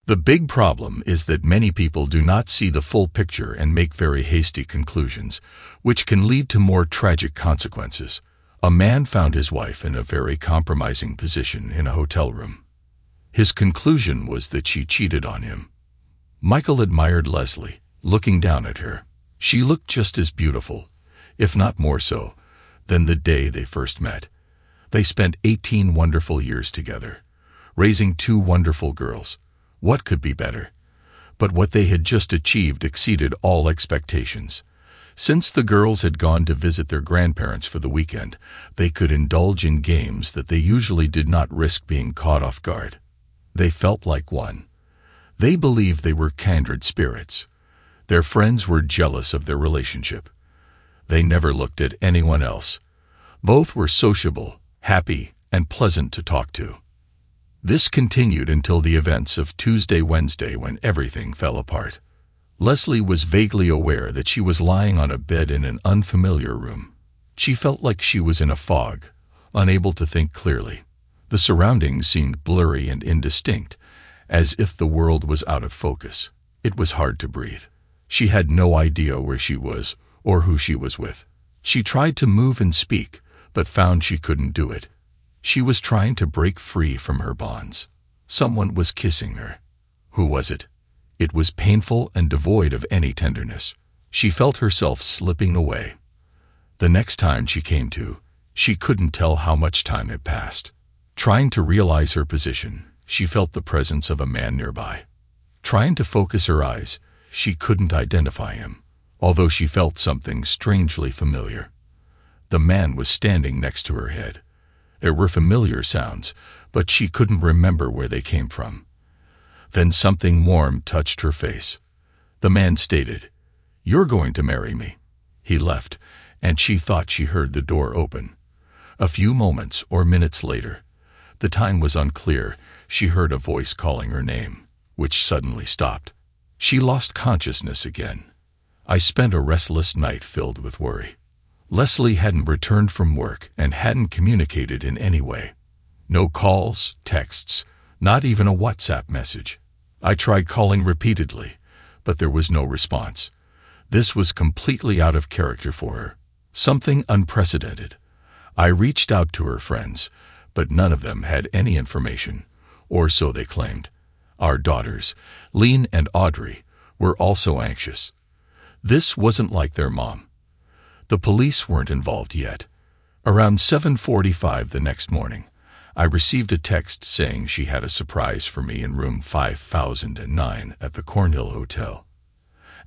The big problem is that many people do not see the full picture and make very hasty conclusions, which can lead to more tragic consequences. A man found his wife in a very compromising position in a hotel room. His conclusion was that she cheated on him. Michael admired Leslie, looking down at her. She looked just as beautiful, if not more so, than the day they first met. They spent 18 wonderful years together, raising 2 wonderful girls. What could be better? But what they had just achieved exceeded all expectations. Since the girls had gone to visit their grandparents for the weekend, they could indulge in games that they usually did not risk being caught off guard. They felt like one. They believed they were kindred spirits. Their friends were jealous of their relationship. They never looked at anyone else. Both were sociable, happy, and pleasant to talk to. This continued until the events of Wednesday, when everything fell apart. Leslie was vaguely aware that she was lying on a bed in an unfamiliar room. She felt like she was in a fog, unable to think clearly. The surroundings seemed blurry and indistinct, as if the world was out of focus. It was hard to breathe. She had no idea where she was or who she was with. She tried to move and speak, but found she couldn't do it. She was trying to break free from her bonds. Someone was kissing her. Who was it? It was painful and devoid of any tenderness. She felt herself slipping away. The next time she came to, she couldn't tell how much time had passed. Trying to realize her position, she felt the presence of a man nearby. Trying to focus her eyes, she couldn't identify him, although she felt something strangely familiar. The man was standing next to her head. There were familiar sounds, but she couldn't remember where they came from. Then something warm touched her face. The man stated, "You're going to marry me." He left, and she thought she heard the door open. A few moments or minutes later, the time was unclear, she heard a voice calling her name, which suddenly stopped. She lost consciousness again. I spent a restless night filled with worry. Leslie hadn't returned from work and hadn't communicated in any way. No calls, texts, not even a WhatsApp message. I tried calling repeatedly, but there was no response. This was completely out of character for her, something unprecedented. I reached out to her friends, but none of them had any information, or so they claimed. Our daughters, Lean and Audrey, were also anxious. This wasn't like their mom. The police weren't involved yet. Around 7:45 the next morning, I received a text saying she had a surprise for me in room 5009 at the Cornhill Hotel.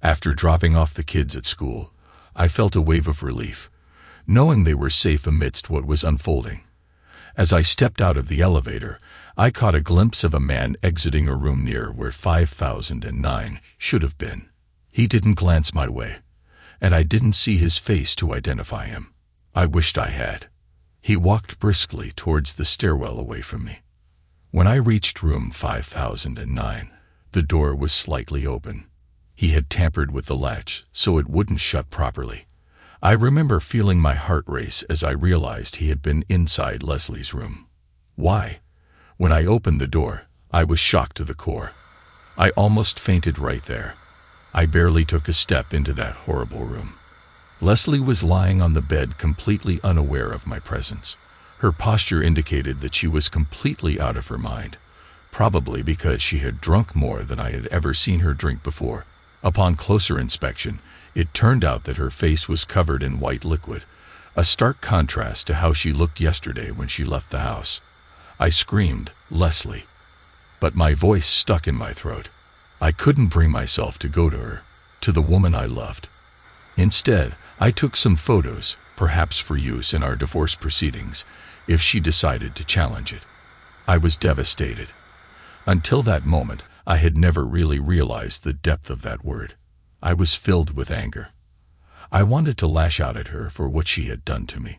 After dropping off the kids at school, I felt a wave of relief, knowing they were safe amidst what was unfolding. As I stepped out of the elevator, I caught a glimpse of a man exiting a room near where 5009 should have been. He didn't glance my way, and I didn't see his face to identify him. I wished I had. He walked briskly towards the stairwell away from me. When I reached room 5009, the door was slightly open. He had tampered with the latch so it wouldn't shut properly. I remember feeling my heart race as I realized he had been inside Leslie's room. Why? When I opened the door, I was shocked to the core. I almost fainted right there. I barely took a step into that horrible room. Leslie was lying on the bed completely unaware of my presence. Her posture indicated that she was completely out of her mind, probably because she had drunk more than I had ever seen her drink before. Upon closer inspection, it turned out that her face was covered in white liquid, a stark contrast to how she looked yesterday when she left the house. I screamed, "Leslie!" but my voice stuck in my throat. I couldn't bring myself to go to her, to the woman I loved. Instead, I took some photos, perhaps for use in our divorce proceedings, if she decided to challenge it. I was devastated. Until that moment, I had never really realized the depth of that word. I was filled with anger. I wanted to lash out at her for what she had done to me.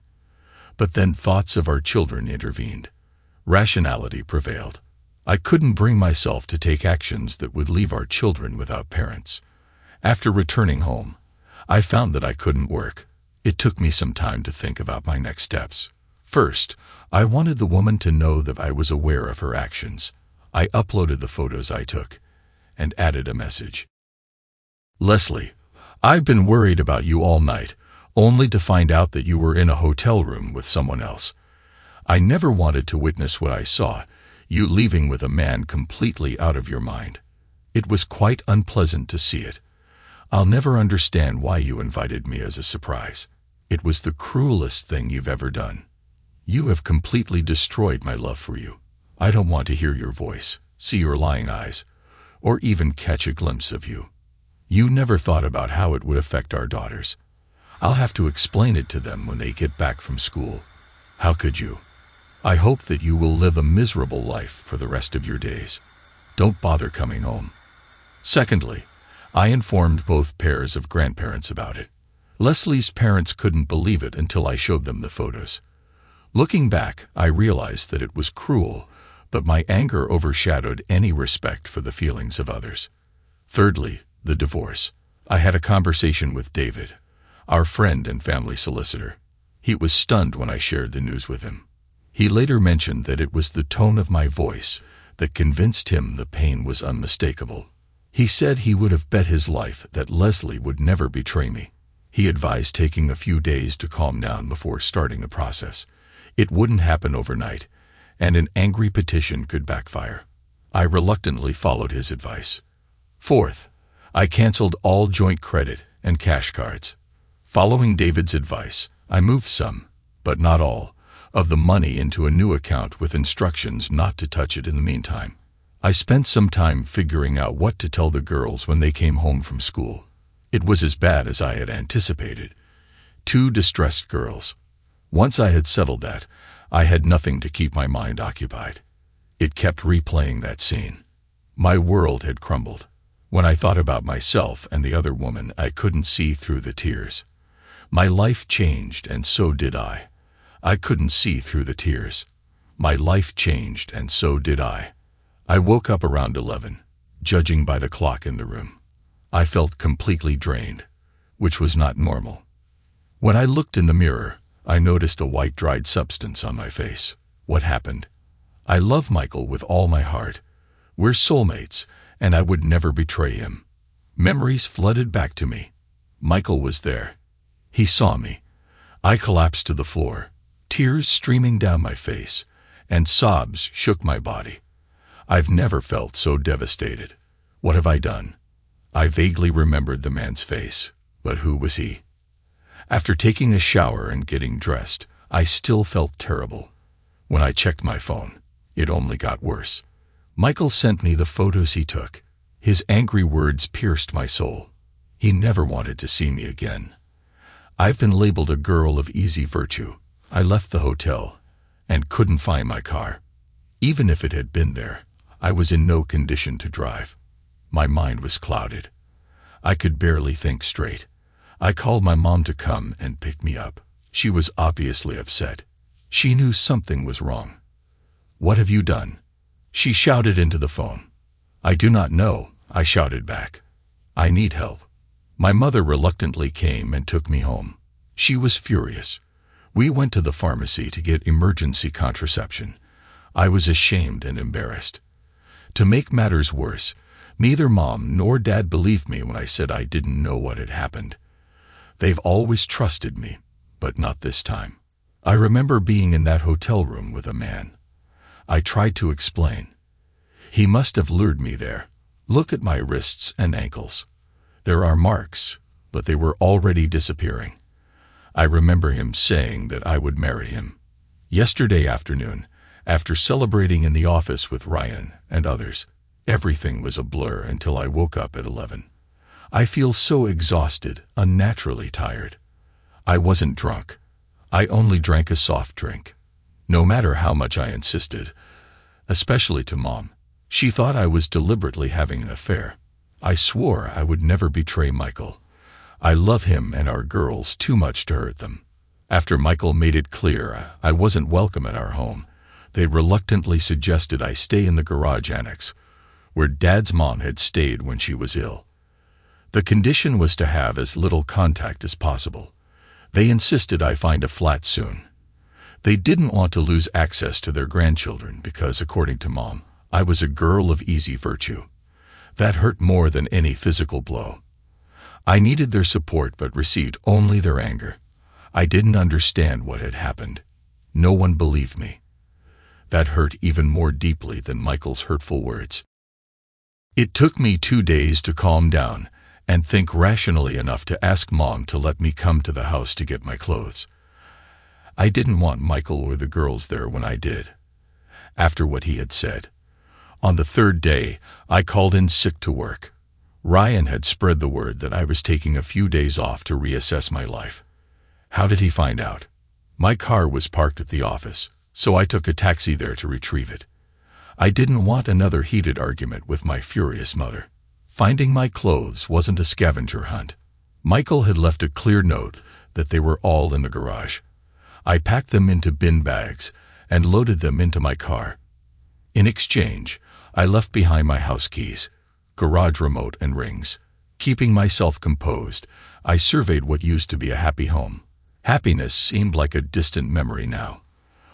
But then thoughts of our children intervened. Rationality prevailed. I couldn't bring myself to take actions that would leave our children without parents. After returning home, I found that I couldn't work. It took me some time to think about my next steps. First, I wanted the woman to know that I was aware of her actions. I uploaded the photos I took, and added a message. Leslie, I've been worried about you all night, only to find out that you were in a hotel room with someone else. I never wanted to witness what I saw, you leaving with a man completely out of your mind. It was quite unpleasant to see it. I'll never understand why you invited me as a surprise. It was the cruelest thing you've ever done. You have completely destroyed my love for you. I don't want to hear your voice, see your lying eyes, or even catch a glimpse of you. You never thought about how it would affect our daughters. I'll have to explain it to them when they get back from school. How could you? I hope that you will live a miserable life for the rest of your days. Don't bother coming home. Secondly, I informed both pairs of grandparents about it. Leslie's parents couldn't believe it until I showed them the photos. Looking back, I realized that it was cruel, but my anger overshadowed any respect for the feelings of others. Thirdly, the divorce. I had a conversation with David, our friend and family solicitor. He was stunned when I shared the news with him. He later mentioned that it was the tone of my voice that convinced him the pain was unmistakable. He said he would have bet his life that Leslie would never betray me. He advised taking a few days to calm down before starting the process. It wouldn't happen overnight, and an angry petition could backfire. I reluctantly followed his advice. Fourth, I canceled all joint credit and cash cards. Following David's advice, I moved some, but not all, of the money into a new account with instructions not to touch it in the meantime. I spent some time figuring out what to tell the girls when they came home from school. It was as bad as I had anticipated. 2 distressed girls. Once I had settled that, I had nothing to keep my mind occupied. It kept replaying that scene. My world had crumbled. When I thought about myself and the other woman, I couldn't see through the tears. My life changed, and so did I. I couldn't see through the tears. My life changed, and so did I. I woke up around 11, judging by the clock in the room. I felt completely drained, which was not normal. When I looked in the mirror, I noticed a white dried substance on my face. What happened? I love Michael with all my heart. We're soulmates, and I would never betray him. Memories flooded back to me. Michael was there. He saw me. I collapsed to the floor, tears streaming down my face, and sobs shook my body. I've never felt so devastated. What have I done? I vaguely remembered the man's face, but who was he? After taking a shower and getting dressed, I still felt terrible. When I checked my phone, it only got worse. Michael sent me the photos he took. His angry words pierced my soul. He never wanted to see me again. I've been labeled a girl of easy virtue. I left the hotel and couldn't find my car. Even if it had been there, I was in no condition to drive. My mind was clouded. I could barely think straight. I called my mom to come and pick me up. She was obviously upset. She knew something was wrong. "What have you done?" she shouted into the phone. "I do not know," I shouted back. "I need help." My mother reluctantly came and took me home. She was furious. We went to the pharmacy to get emergency contraception. I was ashamed and embarrassed. To make matters worse, neither Mom nor Dad believed me when I said I didn't know what had happened. They've always trusted me, but not this time. I remember being in that hotel room with a man. I tried to explain. He must have lured me there. Look at my wrists and ankles. There are marks, but they were already disappearing. I remember him saying that I would marry him. Yesterday afternoon, after celebrating in the office with Ryan and others, everything was a blur until I woke up at 11. I feel so exhausted, unnaturally tired. I wasn't drunk. I only drank a soft drink. No matter how much I insisted, especially to Mom, she thought I was deliberately having an affair. I swore I would never betray Michael. I love him and our girls too much to hurt them. After Michael made it clear I wasn't welcome at our home, they reluctantly suggested I stay in the garage annex, where Dad's mom had stayed when she was ill. The condition was to have as little contact as possible. They insisted I find a flat soon. They didn't want to lose access to their grandchildren because, according to Mom, I was a girl of easy virtue. That hurt more than any physical blow. I needed their support but received only their anger. I didn't understand what had happened. No one believed me. That hurt even more deeply than Michael's hurtful words. It took me 2 days to calm down and think rationally enough to ask Mom to let me come to the house to get my clothes. I didn't want Michael or the girls there when I did, after what he had said. On the 3rd day, I called in sick to work. Ryan had spread the word that I was taking a few days off to reassess my life. How did he find out? My car was parked at the office, so I took a taxi there to retrieve it. I didn't want another heated argument with my furious mother. Finding my clothes wasn't a scavenger hunt. Michael had left a clear note that they were all in the garage. I packed them into bin bags and loaded them into my car. In exchange, I left behind my house keys, garage remote, and rings. Keeping myself composed, I surveyed what used to be a happy home. Happiness seemed like a distant memory now.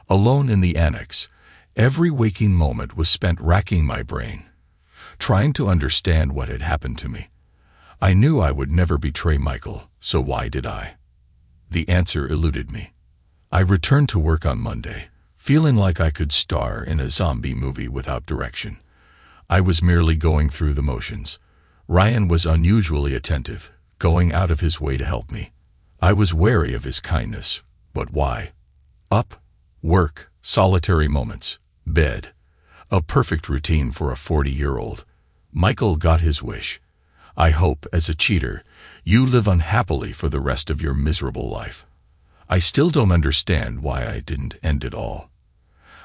Alone in the annex, every waking moment was spent racking my brain, trying to understand what had happened to me. I knew I would never betray Michael, so why did I? The answer eluded me. I returned to work on Monday, feeling like I could star in a zombie movie without direction. I was merely going through the motions. Ryan was unusually attentive, going out of his way to help me. I was wary of his kindness, but why? Up, work, solitary moments, bed. A perfect routine for a 40-year-old. Michael got his wish. I hope, as a cheater, you live unhappily for the rest of your miserable life. I still don't understand why I didn't end it all.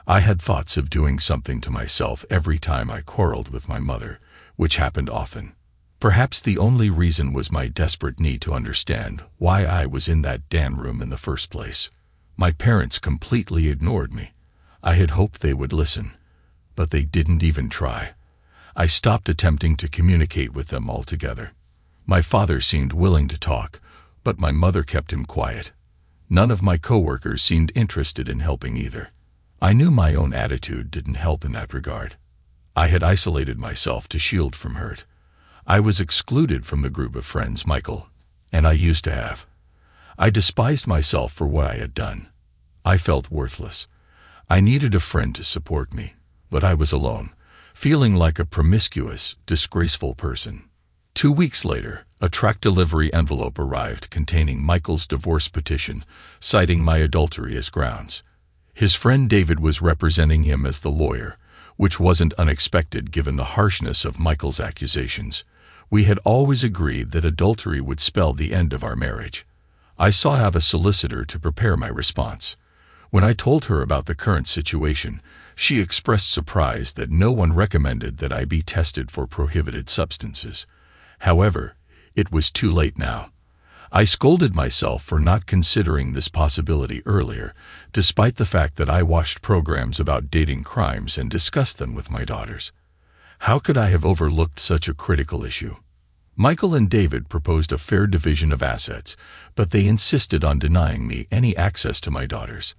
I had thoughts of doing something to myself every time I quarreled with my mother, which happened often. Perhaps the only reason was my desperate need to understand why I was in that damn room in the first place. My parents completely ignored me. I had hoped they would listen, but they didn't even try. I stopped attempting to communicate with them altogether. My father seemed willing to talk, but my mother kept him quiet. None of my coworkers seemed interested in helping either. I knew my own attitude didn't help in that regard. I had isolated myself to shield from hurt. I was excluded from the group of friends Michael and I used to have. I despised myself for what I had done. I felt worthless. I needed a friend to support me, but I was alone, feeling like a promiscuous, disgraceful person. 2 weeks later, a tract delivery envelope arrived containing Michael's divorce petition, citing my adultery as grounds. His friend David was representing him as the lawyer, which wasn't unexpected given the harshness of Michael's accusations. We had always agreed that adultery would spell the end of our marriage. I sought out a solicitor to prepare my response. When I told her about the current situation, she expressed surprise that no one recommended that I be tested for prohibited substances. However, it was too late now. I scolded myself for not considering this possibility earlier, despite the fact that I watched programs about dating crimes and discussed them with my daughters. How could I have overlooked such a critical issue? Michael and David proposed a fair division of assets, but they insisted on denying me any access to my daughters.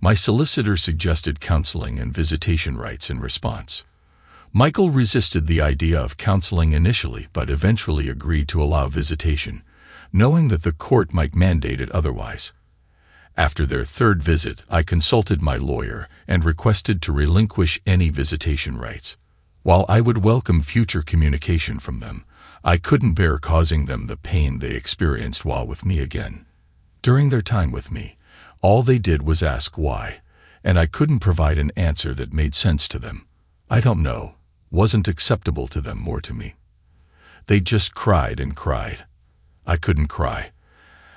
My solicitor suggested counseling and visitation rights in response. Michael resisted the idea of counseling initially, but eventually agreed to allow visitation, knowing that the court might mandate it otherwise. After their 3rd visit, I consulted my lawyer and requested to relinquish any visitation rights. While I would welcome future communication from them, I couldn't bear causing them the pain they experienced while with me again. During their time with me, all they did was ask why, and I couldn't provide an answer that made sense to them. I don't know, wasn't acceptable to them or to me. They just cried and cried. I couldn't cry.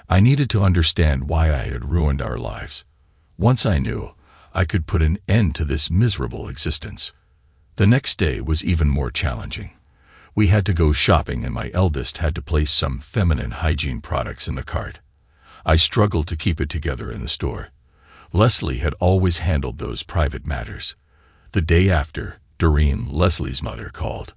I needed to understand why I had ruined our lives. Once I knew, I could put an end to this miserable existence. The next day was even more challenging. We had to go shopping and my eldest had to place some feminine hygiene products in the cart. I struggled to keep it together in the store. Leslie had always handled those private matters. The day after, Doreen, Leslie's mother, called.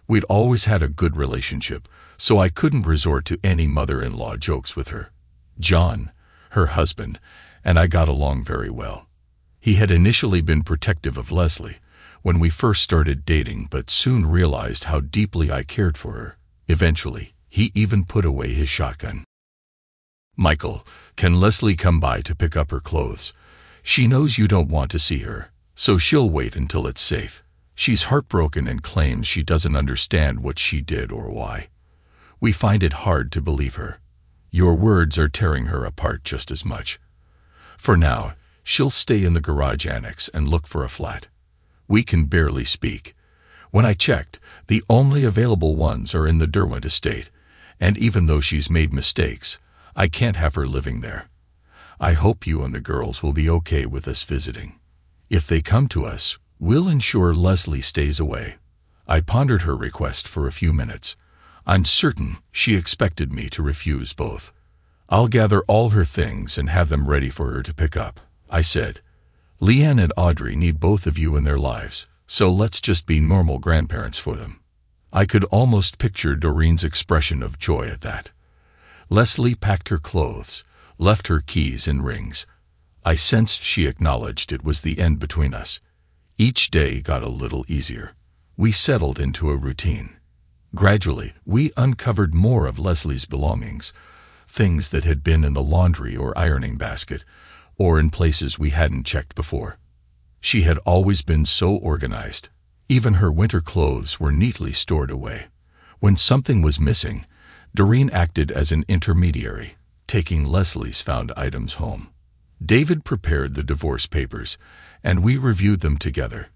We'd always had a good relationship, so I couldn't resort to any mother-in-law jokes with her. John, her husband, and I got along very well. He had initially been protective of Leslie, when we first started dating, but soon realized how deeply I cared for her. Eventually, he even put away his shotgun. Michael, can Leslie come by to pick up her clothes? She knows you don't want to see her, so she'll wait until it's safe. She's heartbroken and claims she doesn't understand what she did or why. We find it hard to believe her. Your words are tearing her apart just as much. For now, she'll stay in the garage annex and look for a flat. We can barely speak. When I checked, the only available ones are in the Derwent estate, and even though she's made mistakes, I can't have her living there. I hope you and the girls will be okay with us visiting. If they come to us, we'll ensure Leslie stays away. I pondered her request for a few minutes. I'm certain she expected me to refuse both. I'll gather all her things and have them ready for her to pick up, I said. Leanne and Audrey need both of you in their lives, so let's just be normal grandparents for them. I could almost picture Doreen's expression of joy at that. Leslie packed her clothes, left her keys and rings. I sensed she acknowledged it was the end between us. Each day got a little easier. We settled into a routine. Gradually, we uncovered more of Leslie's belongings, things that had been in the laundry or ironing basket, or in places we hadn't checked before. She had always been so organized. Even her winter clothes were neatly stored away. When something was missing, Doreen acted as an intermediary, taking Leslie's found items home. David prepared the divorce papers, and we reviewed them together.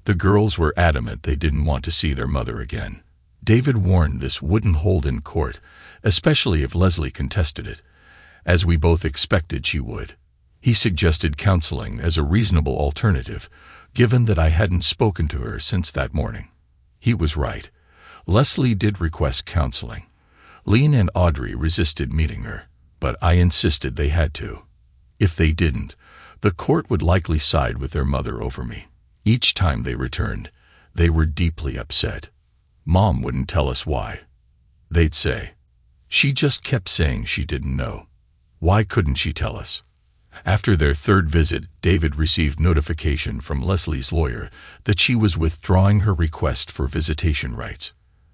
The girls were adamant they didn't want to see their mother again. David warned this wouldn't hold in court, especially if Leslie contested it, as we both expected she would. He suggested counseling as a reasonable alternative, given that I hadn't spoken to her since that morning. He was right. Leslie did request counseling. Leanne and Audrey resisted meeting her, but I insisted they had to. If they didn't, the court would likely side with their mother over me. Each time they returned, they were deeply upset. Mom wouldn't tell us why. They'd say, "She just kept saying she didn't know. Why couldn't she tell us?" After their third visit, David received notification from Leslie's lawyer that she was withdrawing her request for visitation rights.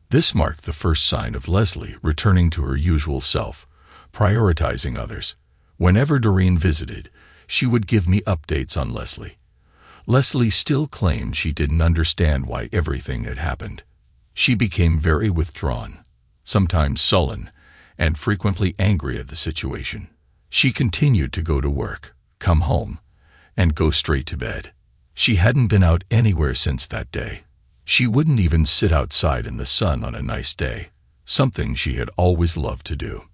This marked the first sign of Leslie returning to her usual self, prioritizing others. Whenever Doreen visited, she would give me updates on Leslie. Leslie still claimed she didn't understand why everything had happened. She became very withdrawn, sometimes sullen, and frequently angry at the situation. She continued to go to work, come home, and go straight to bed. She hadn't been out anywhere since that day. She wouldn't even sit outside in the sun on a nice day, something she had always loved to do.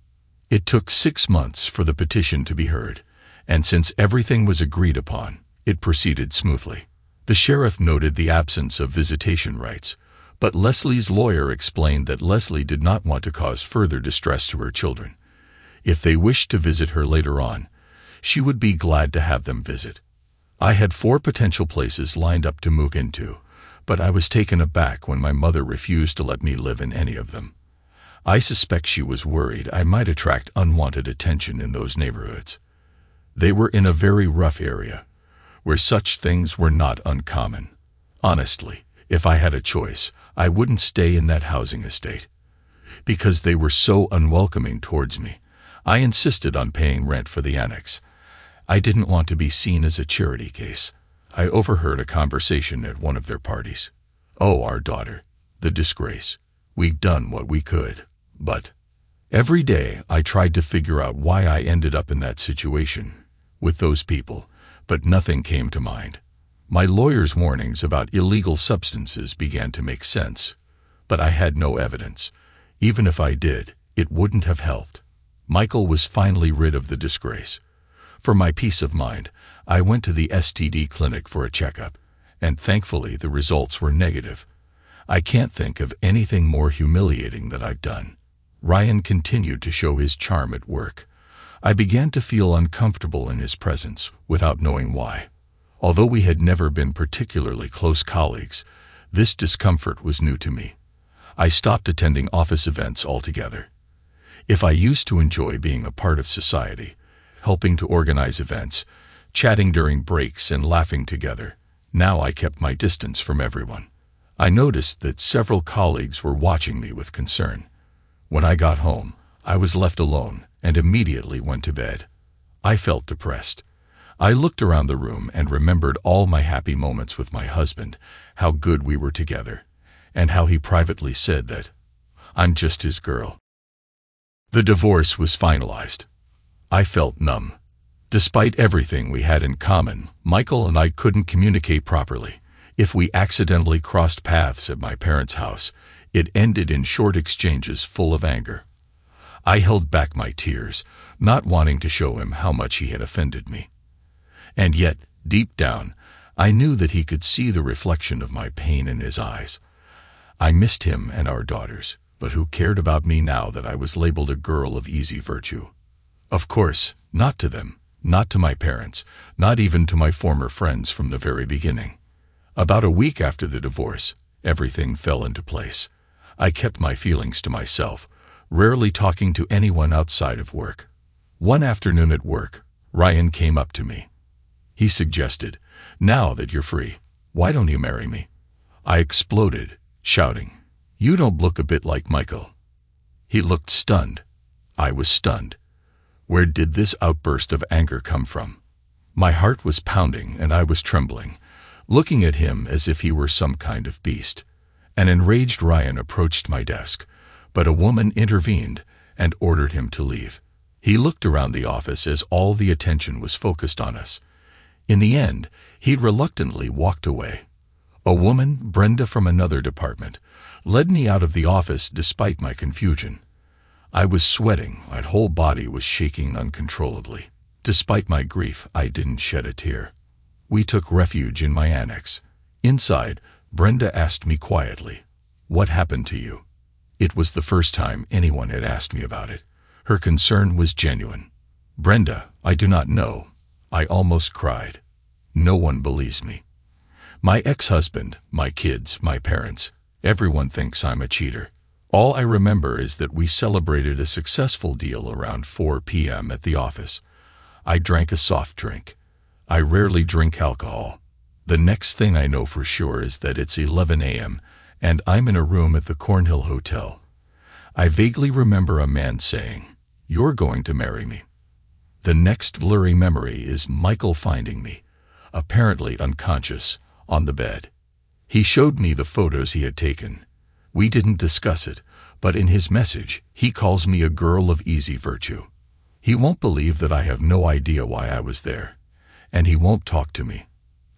It took 6 months for the petition to be heard, and since everything was agreed upon, it proceeded smoothly. The sheriff noted the absence of visitation rights, but Leslie's lawyer explained that Leslie did not want to cause further distress to her children. If they wished to visit her later on, she would be glad to have them visit. I had 4 potential places lined up to move into, but I was taken aback when my mother refused to let me live in any of them. I suspect she was worried I might attract unwanted attention in those neighborhoods. They were in a very rough area, where such things were not uncommon. Honestly, if I had a choice, I wouldn't stay in that housing estate. Because they were so unwelcoming towards me, I insisted on paying rent for the annex. I didn't want to be seen as a charity case. I overheard a conversation at one of their parties. "Oh, our daughter, the disgrace. We've done what we could, but..." Every day I tried to figure out why I ended up in that situation with those people, but nothing came to mind. My lawyer's warnings about illegal substances began to make sense, but I had no evidence. Even if I did, it wouldn't have helped. Michael was finally rid of the disgrace. For my peace of mind, I went to the STD clinic for a checkup, and thankfully the results were negative. I can't think of anything more humiliating that I've done. Ryan continued to show his charm at work. I began to feel uncomfortable in his presence, without knowing why. Although we had never been particularly close colleagues, this discomfort was new to me. I stopped attending office events altogether. If I used to enjoy being a part of society, helping to organize events, chatting during breaks and laughing together, Now I kept my distance from everyone. I noticed that several colleagues were watching me with concern. When I got home, I was left alone and immediately went to bed. I felt depressed. I looked around the room and remembered all my happy moments with my husband, how good we were together, and how he privately said that I'm just his girl. The divorce was finalized. I felt numb. Despite everything we had in common, Michael and I couldn't communicate properly. If we accidentally crossed paths at my parents' house, it ended in short exchanges full of anger. I held back my tears, not wanting to show him how much he had offended me. And yet, deep down, I knew that he could see the reflection of my pain in his eyes. I missed him and our daughters, but who cared about me now that I was labeled a girl of easy virtue? Of course, not to them, not to my parents, not even to my former friends from the very beginning. About a week after the divorce, everything fell into place. I kept my feelings to myself, rarely talking to anyone outside of work. One afternoon at work, Ryan came up to me. He suggested, "Now that you're free, why don't you marry me?" I exploded, shouting, "You don't look a bit like Michael." He looked stunned. I was stunned. Where did this outburst of anger come from? My heart was pounding and I was trembling, looking at him as if he were some kind of beast. An enraged Ryan approached my desk, but a woman intervened and ordered him to leave. He looked around the office as all the attention was focused on us. In the end, he reluctantly walked away. A woman, Brenda from another department, led me out of the office despite my confusion. I was sweating, my whole body was shaking uncontrollably. Despite my grief, I didn't shed a tear. We took refuge in my annex. Inside, Brenda asked me quietly, "What happened to you?" It was the first time anyone had asked me about it. Her concern was genuine. "Brenda, I do not know." I almost cried. No one believes me. My ex-husband, my kids, my parents, everyone thinks I'm a cheater. All I remember is that we celebrated a successful deal around 4 p.m. at the office. I drank a soft drink. I rarely drink alcohol. The next thing I know for sure is that it's 11 a.m. and I'm in a room at the Cornhill Hotel. I vaguely remember a man saying, "You're going to marry me." The next blurry memory is Michael finding me, apparently unconscious, on the bed. He showed me the photos he had taken. We didn't discuss it, but in his message, he calls me a girl of easy virtue. He won't believe that I have no idea why I was there, and he won't talk to me.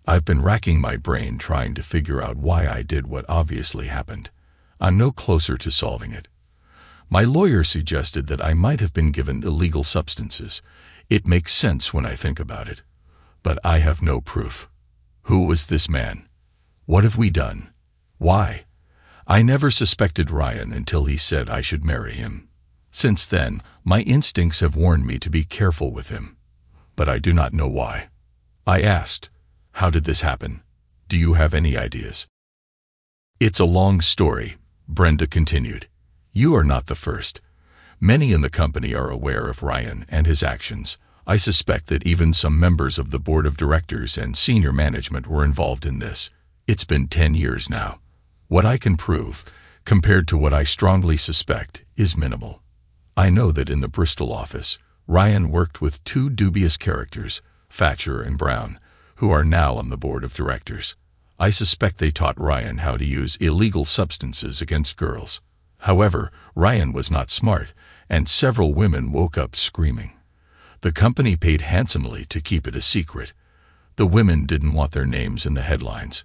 I've been racking my brain trying to figure out why I did what obviously happened. I'm no closer to solving it. My lawyer suggested that I might have been given illegal substances. It makes sense when I think about it. But I have no proof. Who was this man? What have we done? Why? I never suspected Ryan until he said I should marry him. Since then, my instincts have warned me to be careful with him. But I do not know why. I asked, "How did this happen? Do you have any ideas?" "It's a long story," Brenda continued. "You are not the first. Many in the company are aware of Ryan and his actions. I suspect that even some members of the board of directors and senior management were involved in this. It's been 10 years now. What I can prove, compared to what I strongly suspect, is minimal. I know that in the Bristol office, Ryan worked with 2 dubious characters, Thatcher and Brown, who are now on the board of directors. I suspect they taught Ryan how to use illegal substances against girls. However, Ryan was not smart, and several women woke up screaming. The company paid handsomely to keep it a secret. The women didn't want their names in the headlines.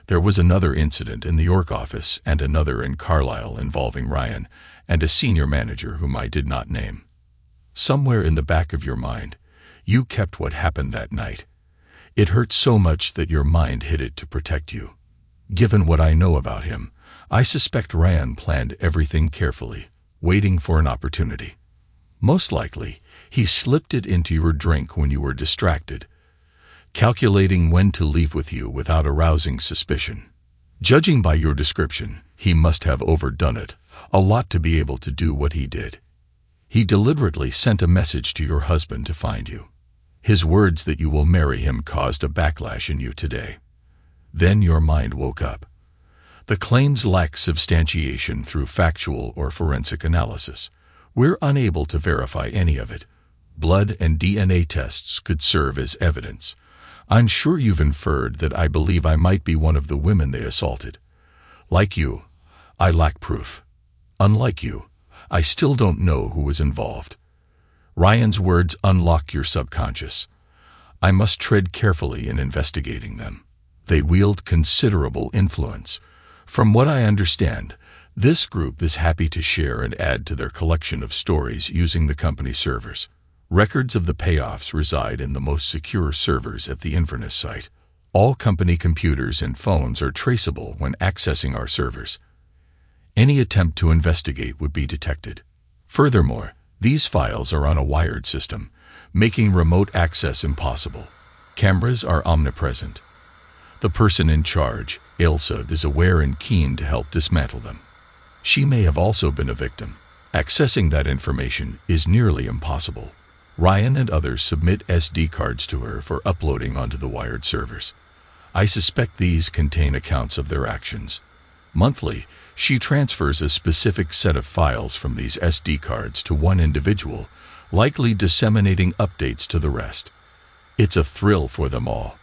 There was another incident in the York office and another in Carlisle involving Ryan and a senior manager whom I did not name. Somewhere in the back of your mind, you kept what happened that night. It hurt so much that your mind hid it to protect you. Given what I know about him, I suspect Ryan planned everything carefully, waiting for an opportunity. Most likely, he slipped it into your drink when you were distracted, calculating when to leave with you without arousing suspicion. Judging by your description, he must have overdone it, a lot to be able to do what he did. He deliberately sent a message to your husband to find you. His words that you will marry him caused a backlash in you today. Then your mind woke up. The claims lack substantiation through factual or forensic analysis. We're unable to verify any of it. Blood and DNA tests could serve as evidence. I'm sure you've inferred that I believe I might be one of the women they assaulted. Like you, I lack proof. Unlike you, I still don't know who was involved. Ryan's words unlock your subconscious. I must tread carefully in investigating them. They wield considerable influence. From what I understand, this group is happy to share and add to their collection of stories using the company servers. Records of the payoffs reside in the most secure servers at the Inverness site. All company computers and phones are traceable when accessing our servers. Any attempt to investigate would be detected. Furthermore, these files are on a wired system, making remote access impossible. Cameras are omnipresent. The person in charge, Ailsa, is aware and keen to help dismantle them. She may have also been a victim. Accessing that information is nearly impossible. Ryan and others submit SD cards to her for uploading onto the wired servers. I suspect these contain accounts of their actions. Monthly, she transfers a specific set of files from these SD cards to one individual, likely disseminating updates to the rest. It's a thrill for them all.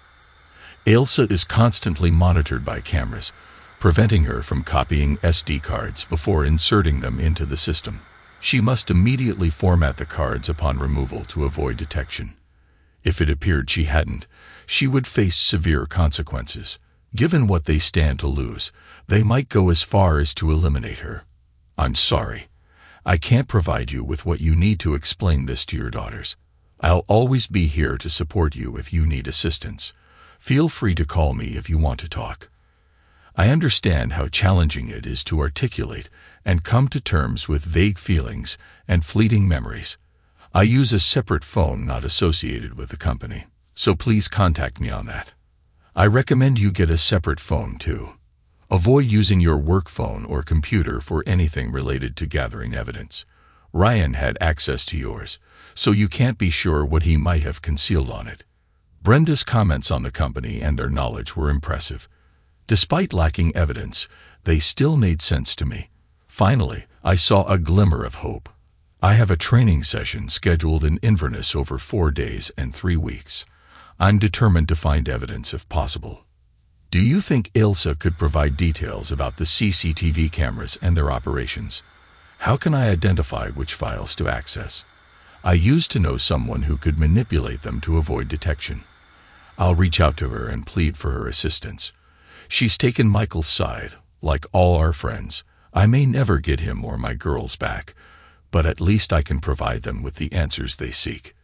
Ailsa is constantly monitored by cameras, preventing her from copying SD cards before inserting them into the system. She must immediately format the cards upon removal to avoid detection. If it appeared she hadn't, she would face severe consequences. Given what they stand to lose, they might go as far as to eliminate her. I'm sorry. I can't provide you with what you need to explain this to your daughters. I'll always be here to support you if you need assistance. Feel free to call me if you want to talk. I understand how challenging it is to articulate and come to terms with vague feelings and fleeting memories. I use a separate phone not associated with the company, so please contact me on that. I recommend you get a separate phone too. Avoid using your work phone or computer for anything related to gathering evidence. Ryan had access to yours, so you can't be sure what he might have concealed on it. Brenda's comments on the company and their knowledge were impressive. Despite lacking evidence, they still made sense to me. Finally, I saw a glimmer of hope. I have a training session scheduled in Inverness over 4 days and 3 weeks. I'm determined to find evidence if possible. Do you think Ailsa could provide details about the CCTV cameras and their operations? How can I identify which files to access? I used to know someone who could manipulate them to avoid detection. I'll reach out to her and plead for her assistance. She's taken Michael's side, like all our friends. I may never get him or my girls back, but at least I can provide them with the answers they seek.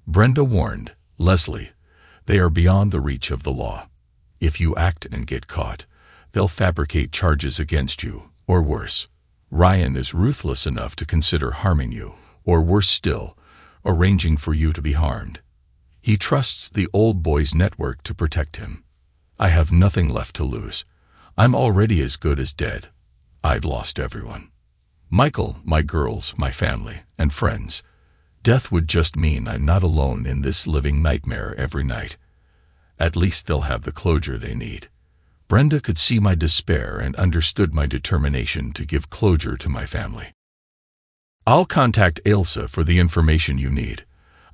Brenda warned, Leslie, they are beyond the reach of the law. If you act and get caught, they'll fabricate charges against you, or worse. Ryan is ruthless enough to consider harming you, or worse still, arranging for you to be harmed. He trusts the old boys' network to protect him. I have nothing left to lose. I'm already as good as dead. I've lost everyone. Michael, my girls, my family, and friends. Death would just mean I'm not alone in this living nightmare every night. At least they'll have the closure they need. Brenda could see my despair and understood my determination to give closure to my family. I'll contact Ailsa for the information you need.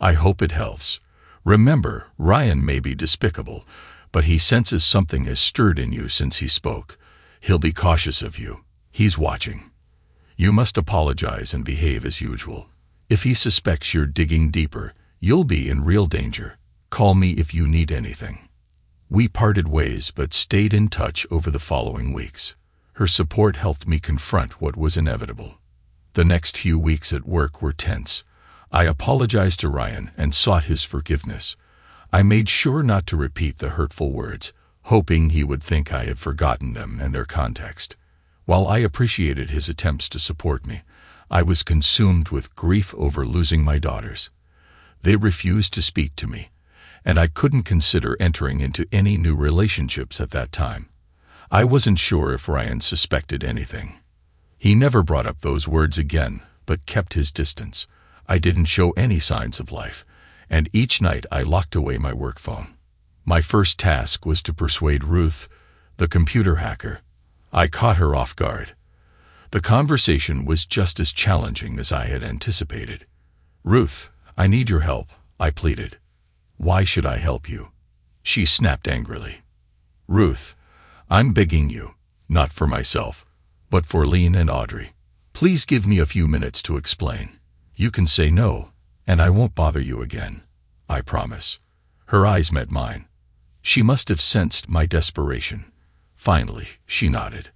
I hope it helps. Remember, Ryan may be despicable, but he senses something has stirred in you since he spoke. He'll be cautious of you. He's watching. You must apologize and behave as usual. If he suspects you're digging deeper, you'll be in real danger. Call me if you need anything. We parted ways but stayed in touch over the following weeks. Her support helped me confront what was inevitable. The next few weeks at work were tense. I apologized to Ryan and sought his forgiveness. I made sure not to repeat the hurtful words, hoping he would think I had forgotten them and their context. While I appreciated his attempts to support me, I was consumed with grief over losing my daughters. They refused to speak to me, and I couldn't consider entering into any new relationships at that time. I wasn't sure if Ryan suspected anything. He never brought up those words again, but kept his distance. I didn't show any signs of life, and each night I locked away my work phone. My first task was to persuade Ruth, The computer hacker. I caught her off guard. The conversation was just as challenging as I had anticipated. Ruth, I need your help, I pleaded. Why should I help you? She snapped angrily. Ruth, I'm begging you, not for myself, but for Lean and Audrey. Please give me a few minutes to explain. You can say no, and I won't bother you again. I promise. Her eyes met mine. She must have sensed my desperation. Finally, she nodded.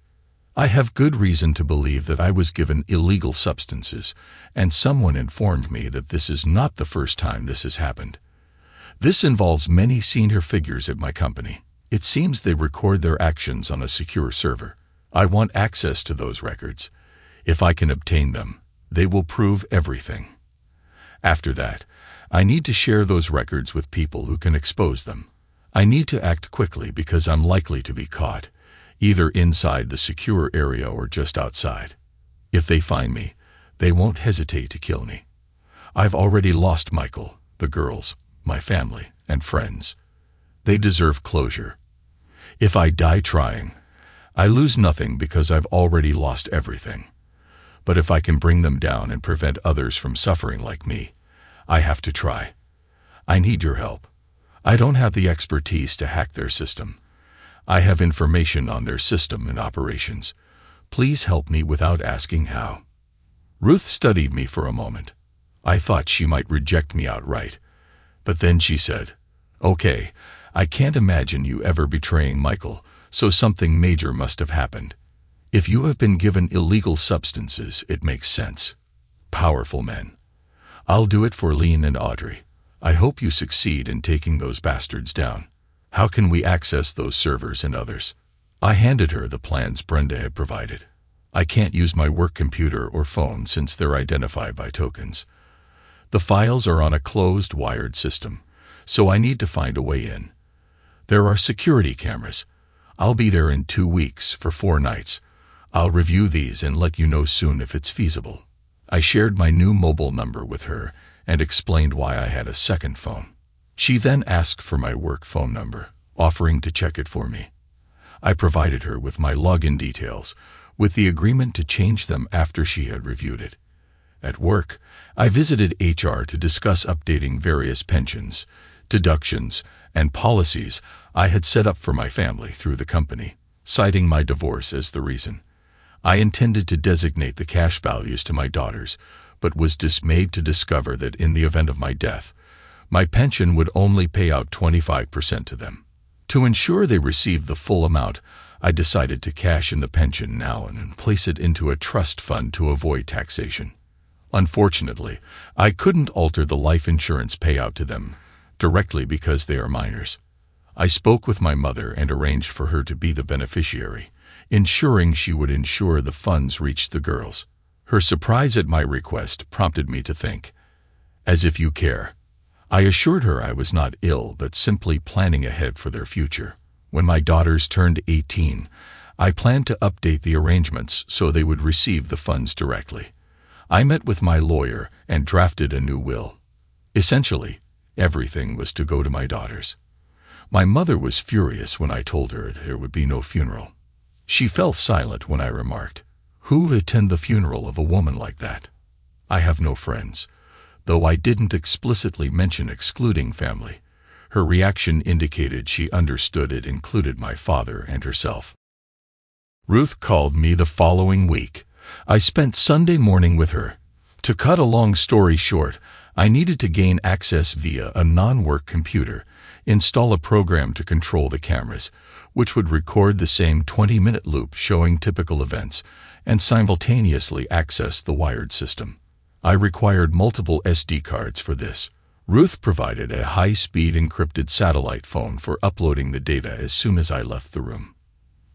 I have good reason to believe that I was given illegal substances, and someone informed me that this is not the first time this has happened. This involves many senior figures at my company. It seems they record their actions on a secure server. I want access to those records. If I can obtain them, they will prove everything. After that, I need to share those records with people who can expose them. I need to act quickly because I'm likely to be caught, either inside the secure area or just outside. If they find me, they won't hesitate to kill me. I've already lost Michael, the girls, my family, and friends. They deserve closure. If I die trying, I lose nothing because I've already lost everything. But if I can bring them down and prevent others from suffering like me, I have to try. I need your help. I don't have the expertise to hack their system. I have information on their system and operations. Please help me without asking how. Ruth studied me for a moment. I thought she might reject me outright. But then she said, Okay, I can't imagine you ever betraying Michael, so something major must have happened. If you have been given illegal substances, it makes sense. Powerful men. I'll do it for Lean and Audrey. I hope you succeed in taking those bastards down. How can we access those servers and others? I handed her the plans Brenda had provided. I can't use my work computer or phone since they're identified by tokens. The files are on a closed wired system, so I need to find a way in. There are security cameras. I'll be there in 2 weeks for 4 nights. I'll review these and let you know soon if it's feasible. I shared my new mobile number with her and explained why I had a second phone. She then asked for my work phone number, offering to check it for me. I provided her with my login details, with the agreement to change them after she had reviewed it. At work, I visited HR to discuss updating various pensions, deductions, and policies I had set up for my family through the company, citing my divorce as the reason. I intended to designate the cash values to my daughters, but was dismayed to discover that in the event of my death, my pension would only pay out 25% to them. To ensure they received the full amount, I decided to cash in the pension now and place it into a trust fund to avoid taxation. Unfortunately, I couldn't alter the life insurance payout to them directly because they are minors. I spoke with my mother and arranged for her to be the beneficiary, ensuring she would ensure the funds reached the girls. Her surprise at my request prompted me to think, as if you care. I assured her I was not ill but simply planning ahead for their future. When my daughters turned 18, I planned to update the arrangements so they would receive the funds directly. I met with my lawyer and drafted a new will. Essentially, everything was to go to my daughters. My mother was furious when I told her there would be no funeral. She fell silent when I remarked, "Who would attend the funeral of a woman like that?" I have no friends. Though I didn't explicitly mention excluding family, her reaction indicated she understood it included my father and herself. Ruth called me the following week. I spent Sunday morning with her. To cut a long story short, I needed to gain access via a non-work computer, install a program to control the cameras, which would record the same 20-minute loop showing typical events, and simultaneously access the wired system. I required multiple SD cards for this. Ruth provided a high-speed encrypted satellite phone for uploading the data as soon as I left the room.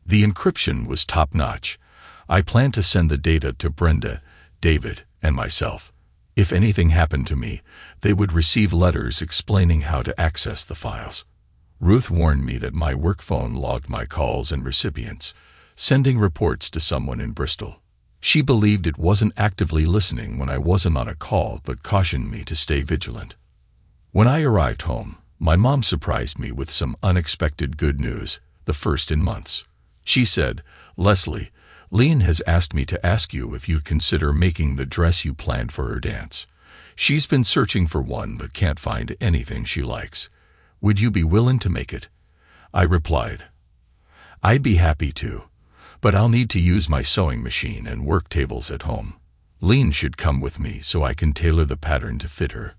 The encryption was top-notch. I planned to send the data to Brenda, David, and myself. If anything happened to me, they would receive letters explaining how to access the files. Ruth warned me that my work phone logged my calls and recipients, sending reports to someone in Bristol. She believed it wasn't actively listening when I wasn't on a call but cautioned me to stay vigilant. When I arrived home, my mom surprised me with some unexpected good news, the first in months. She said, "Leslie, Leanne has asked me to ask you if you'd consider making the dress you planned for her dance. She's been searching for one but can't find anything she likes. Would you be willing to make it?" I replied, "I'd be happy to, but I'll need to use my sewing machine and work tables at home. Leanne should come with me so I can tailor the pattern to fit her.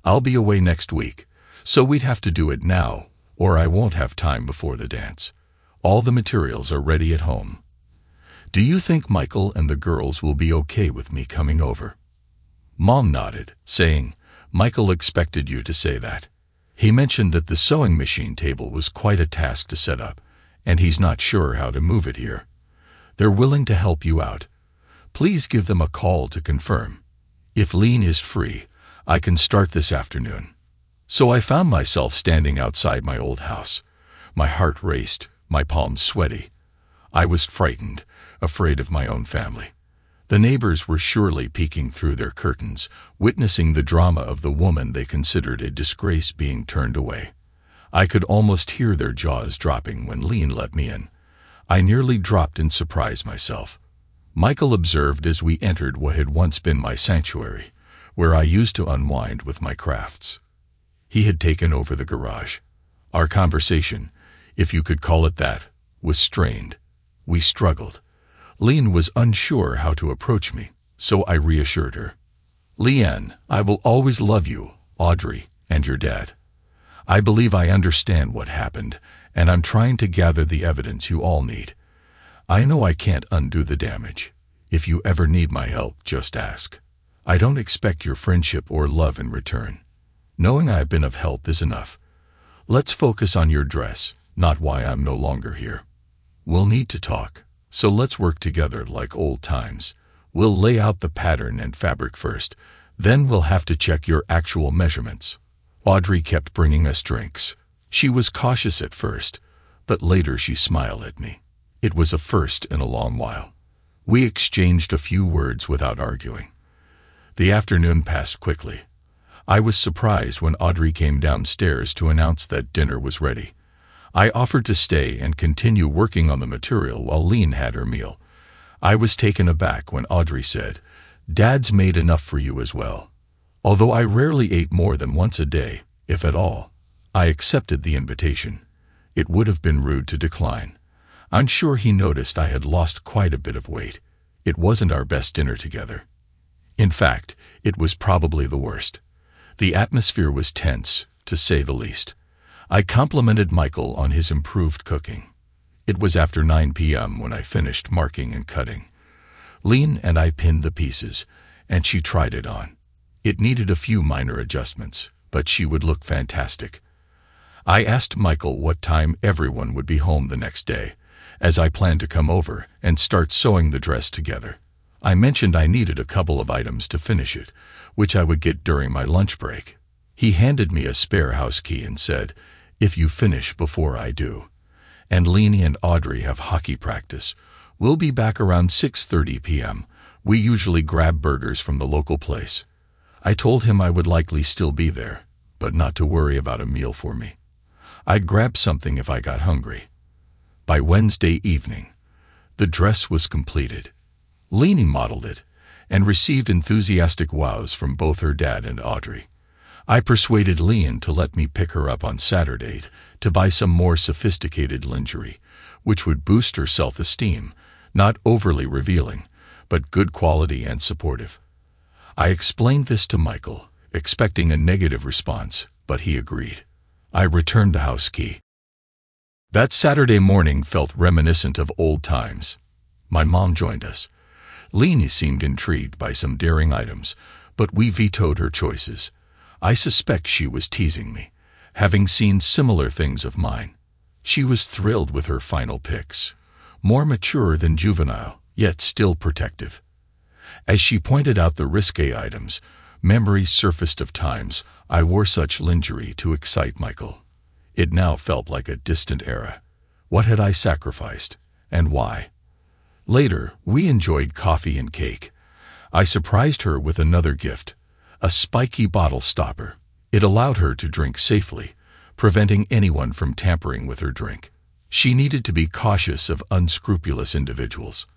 I'll be away next week, so we'd have to do it now, or I won't have time before the dance. All the materials are ready at home. Do you think Michael and the girls will be okay with me coming over?" Mom nodded, saying, "Michael expected you to say that. He mentioned that the sewing machine table was quite a task to set up, and he's not sure how to move it here. They're willing to help you out. Please give them a call to confirm. If Leanne is free, I can start this afternoon." So I found myself standing outside my old house. My heart raced, my palms sweaty. I was frightened, afraid of my own family. The neighbors were surely peeking through their curtains, witnessing the drama of the woman they considered a disgrace being turned away. I could almost hear their jaws dropping when Leanne let me in. I nearly dropped in surprise myself. Michael observed as we entered what had once been my sanctuary, where I used to unwind with my crafts. He had taken over the garage. Our conversation, if you could call it that, was strained. We struggled. Leanne was unsure how to approach me, so I reassured her. "Leanne, I will always love you, Audrey, and your dad. I believe I understand what happened, and I'm trying to gather the evidence you all need. I know I can't undo the damage. If you ever need my help, just ask. I don't expect your friendship or love in return. Knowing I've been of help is enough. Let's focus on your dress, not why I'm no longer here. We'll need to talk, so let's work together like old times. We'll lay out the pattern and fabric first, then we'll have to check your actual measurements." Audrey kept bringing us drinks. She was cautious at first, but later she smiled at me. It was a first in a long while. We exchanged a few words without arguing. The afternoon passed quickly. I was surprised when Audrey came downstairs to announce that dinner was ready. I offered to stay and continue working on the material while Leanne had her meal. I was taken aback when Audrey said, "Dad's made enough for you as well." Although I rarely ate more than once a day, if at all, I accepted the invitation. It would have been rude to decline. I'm sure he noticed I had lost quite a bit of weight. It wasn't our best dinner together. In fact, it was probably the worst. The atmosphere was tense, to say the least. I complimented Michael on his improved cooking. It was after 9 p.m. when I finished marking and cutting. Leanne and I pinned the pieces, and she tried it on. It needed a few minor adjustments, but she would look fantastic. I asked Michael what time everyone would be home the next day, as I planned to come over and start sewing the dress together. I mentioned I needed a couple of items to finish it, which I would get during my lunch break. He handed me a spare house key and said, "If you finish before I do, and Leanne and Audrey have hockey practice, we'll be back around 6:30 p.m. We usually grab burgers from the local place." I told him I would likely still be there, but not to worry about a meal for me. I'd grab something if I got hungry. By Wednesday evening, the dress was completed. Leanne modeled it and received enthusiastic wows from both her dad and Audrey. I persuaded Leanne to let me pick her up on Saturday to buy some more sophisticated lingerie, which would boost her self-esteem, not overly revealing, but good quality and supportive. I explained this to Michael, expecting a negative response, but he agreed. I returned the house key. That Saturday morning felt reminiscent of old times. My mom joined us. Leanne seemed intrigued by some daring items, but we vetoed her choices. I suspect she was teasing me, having seen similar things of mine. She was thrilled with her final picks, more mature than juvenile, yet still protective. As she pointed out the risque items, memories surfaced of times I wore such lingerie to excite Michael. It now felt like a distant era. What had I sacrificed, and why? Later, we enjoyed coffee and cake. I surprised her with another gift, a spiky bottle stopper. It allowed her to drink safely, preventing anyone from tampering with her drink. She needed to be cautious of unscrupulous individuals.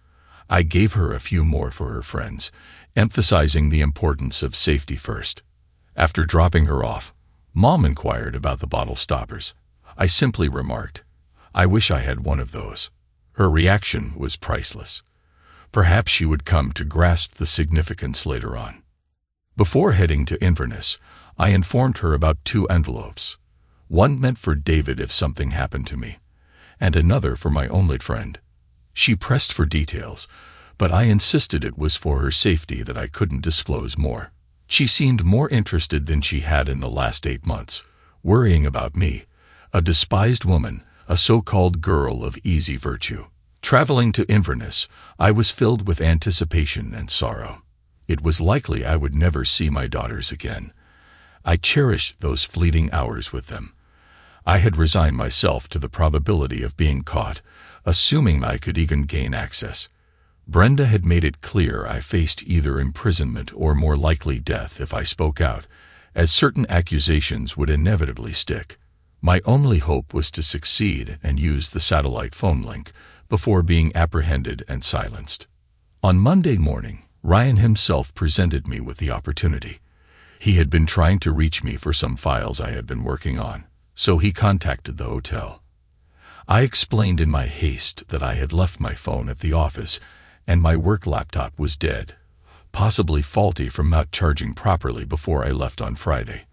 I gave her a few more for her friends, emphasizing the importance of safety first. After dropping her off, Mom inquired about the bottle stoppers. I simply remarked, "I wish I had one of those." Her reaction was priceless. Perhaps she would come to grasp the significance later on. Before heading to Inverness, I informed her about 2 envelopes. One meant for David if something happened to me, and another for my only friend. She pressed for details, but I insisted it was for her safety that I couldn't disclose more. She seemed more interested than she had in the last 8 months, worrying about me, a despised woman, a so-called girl of easy virtue. Traveling to Inverness, I was filled with anticipation and sorrow. It was likely I would never see my daughters again. I cherished those fleeting hours with them. I had resigned myself to the probability of being caught, assuming I could even gain access. Brenda had made it clear I faced either imprisonment or more likely death if I spoke out, as certain accusations would inevitably stick. My only hope was to succeed and use the satellite phone link before being apprehended and silenced. On Monday morning, Ryan himself presented me with the opportunity. He had been trying to reach me for some files I had been working on, so he contacted the hotel. I explained in my haste that I had left my phone at the office and my work laptop was dead, possibly faulty from not charging properly before I left on Friday.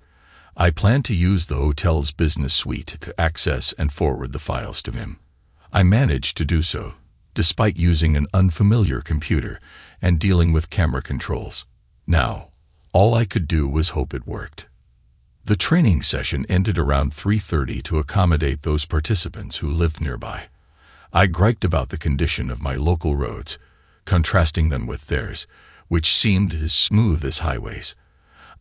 I planned to use the hotel's business suite to access and forward the files to him. I managed to do so, despite using an unfamiliar computer and dealing with camera controls. Now, all I could do was hope it worked. The training session ended around 3:30 to accommodate those participants who lived nearby. I griped about the condition of my local roads, contrasting them with theirs, which seemed as smooth as highways.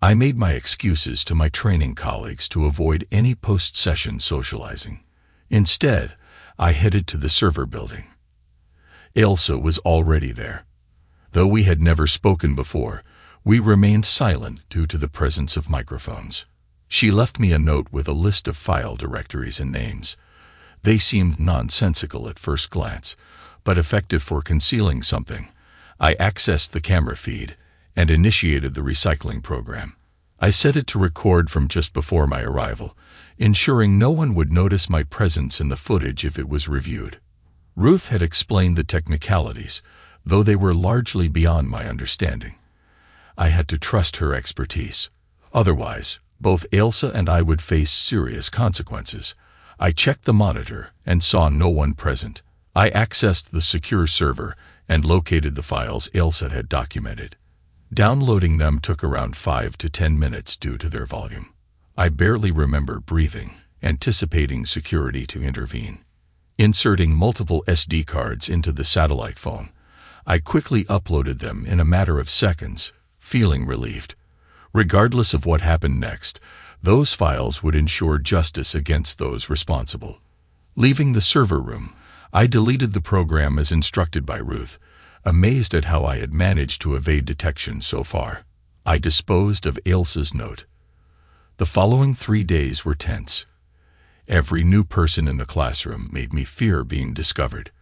I made my excuses to my training colleagues to avoid any post-session socializing. Instead, I headed to the server building. Ailsa was already there. Though we had never spoken before, we remained silent due to the presence of microphones. She left me a note with a list of file directories and names. They seemed nonsensical at first glance, but effective for concealing something. I accessed the camera feed and initiated the recycling program. I set it to record from just before my arrival, ensuring no one would notice my presence in the footage if it was reviewed. Ruth had explained the technicalities, though they were largely beyond my understanding. I had to trust her expertise. Otherwise, both Ailsa and I would face serious consequences. I checked the monitor and saw no one present. I accessed the secure server and located the files Ailsa had documented. Downloading them took around 5 to 10 minutes due to their volume. I barely remember breathing, anticipating security to intervene. Inserting multiple SD cards into the satellite phone, I quickly uploaded them in a matter of seconds, feeling relieved. Regardless of what happened next, those files would ensure justice against those responsible. Leaving the server room, I deleted the program as instructed by Ruth, amazed at how I had managed to evade detection so far. I disposed of Ailsa's note. The following 3 days were tense. Every new person in the classroom made me fear being discovered.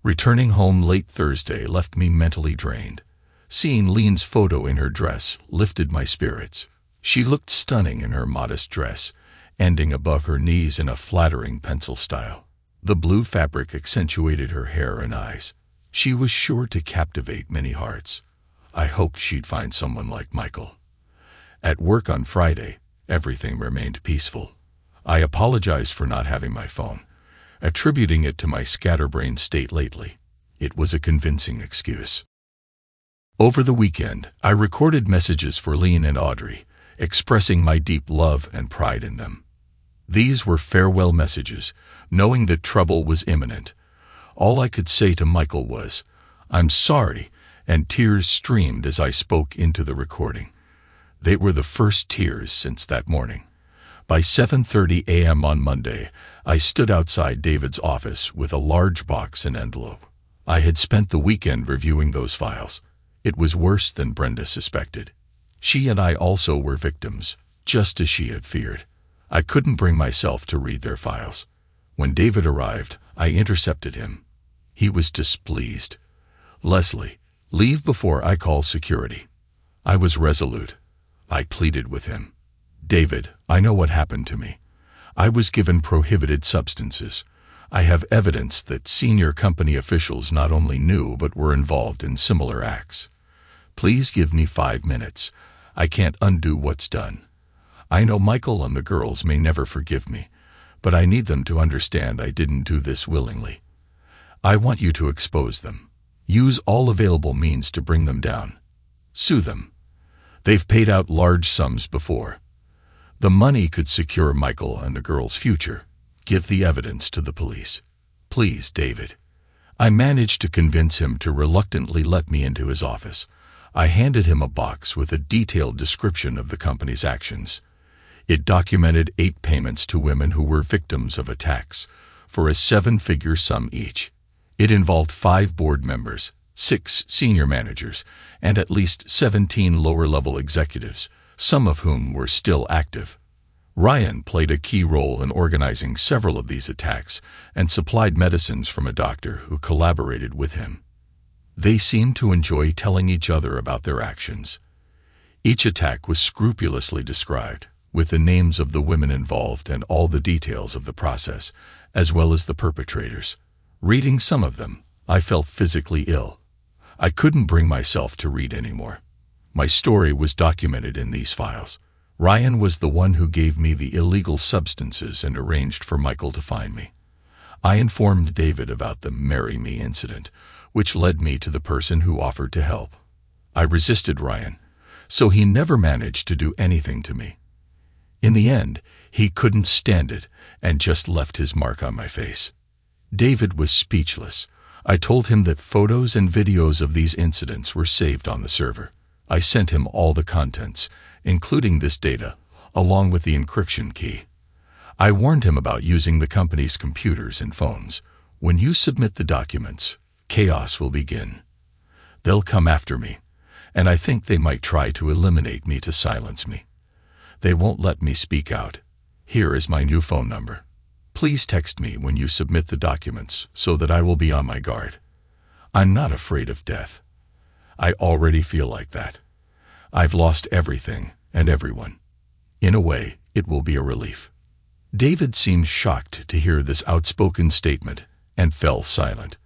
Returning home late Thursday left me mentally drained. Seeing Lean's photo in her dress lifted my spirits. She looked stunning in her modest dress, ending above her knees in a flattering pencil style. The blue fabric accentuated her hair and eyes. She was sure to captivate many hearts. I hoped she'd find someone like Michael. At work on Friday, everything remained peaceful. I apologized for not having my phone, attributing it to my scatterbrained state lately. It was a convincing excuse. Over the weekend, I recorded messages for Lean and Audrey, expressing my deep love and pride in them. These were farewell messages, knowing that trouble was imminent. All I could say to Michael was, "I'm sorry," and tears streamed as I spoke into the recording. They were the first tears since that morning. By 7:30 a.m. on Monday, I stood outside David's office with a large box and envelope. I had spent the weekend reviewing those files. It was worse than Brenda suspected. She and I also were victims, just as she had feared. I couldn't bring myself to read their files. When David arrived, I intercepted him. He was displeased. "Leslie, leave before I call security." I was resolute. I pleaded with him. "David, I know what happened to me. I was given prohibited substances. I have evidence that senior company officials not only knew but were involved in similar acts. Please give me 5 minutes. I can't undo what's done. I know Michael and the girls may never forgive me, but I need them to understand I didn't do this willingly. I want you to expose them. Use all available means to bring them down. Sue them. They've paid out large sums before. The money could secure Michael and the girls' future. Give the evidence to the police. Please, David." I managed to convince him to reluctantly let me into his office. I handed him a box with a detailed description of the company's actions. It documented 8 payments to women who were victims of attacks, for a 7-figure sum each. It involved 5 board members, 6 senior managers, and at least 17 lower-level executives, some of whom were still active. Ryan played a key role in organizing several of these attacks and supplied medicines from a doctor who collaborated with him. They seemed to enjoy telling each other about their actions. Each attack was scrupulously described, with the names of the women involved and all the details of the process, as well as the perpetrators. Reading some of them, I felt physically ill. I couldn't bring myself to read anymore. My story was documented in these files. Ryan was the one who gave me the illegal substances and arranged for Michael to find me. I informed David about the "Marry Me" incident, which led me to the person who offered to help. I resisted Ryan, so he never managed to do anything to me. In the end, he couldn't stand it and just left his mark on my face. David was speechless. I told him that photos and videos of these incidents were saved on the server. I sent him all the contents, including this data, along with the encryption key. I warned him about using the company's computers and phones. When you submit the documents, chaos will begin. They'll come after me, and I think they might try to eliminate me to silence me. They won't let me speak out. Here is my new phone number. Please text me when you submit the documents so that I will be on my guard. I'm not afraid of death. I already feel like that. I've lost everything and everyone. In a way, it will be a relief." David seemed shocked to hear this outspoken statement and fell silent.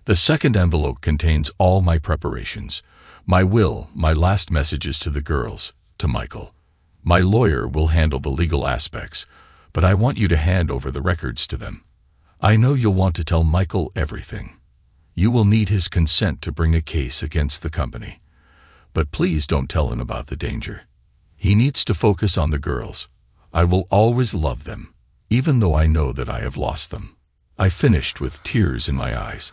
The second envelope contains all my preparations, my will, my last messages to the girls, to Michael. My lawyer will handle the legal aspects, but I want you to hand over the records to them. I know you'll want to tell Michael everything. You will need his consent to bring a case against the company. But please don't tell him about the danger. He needs to focus on the girls. I will always love them, even though I know that I have lost them." I finished with tears in my eyes.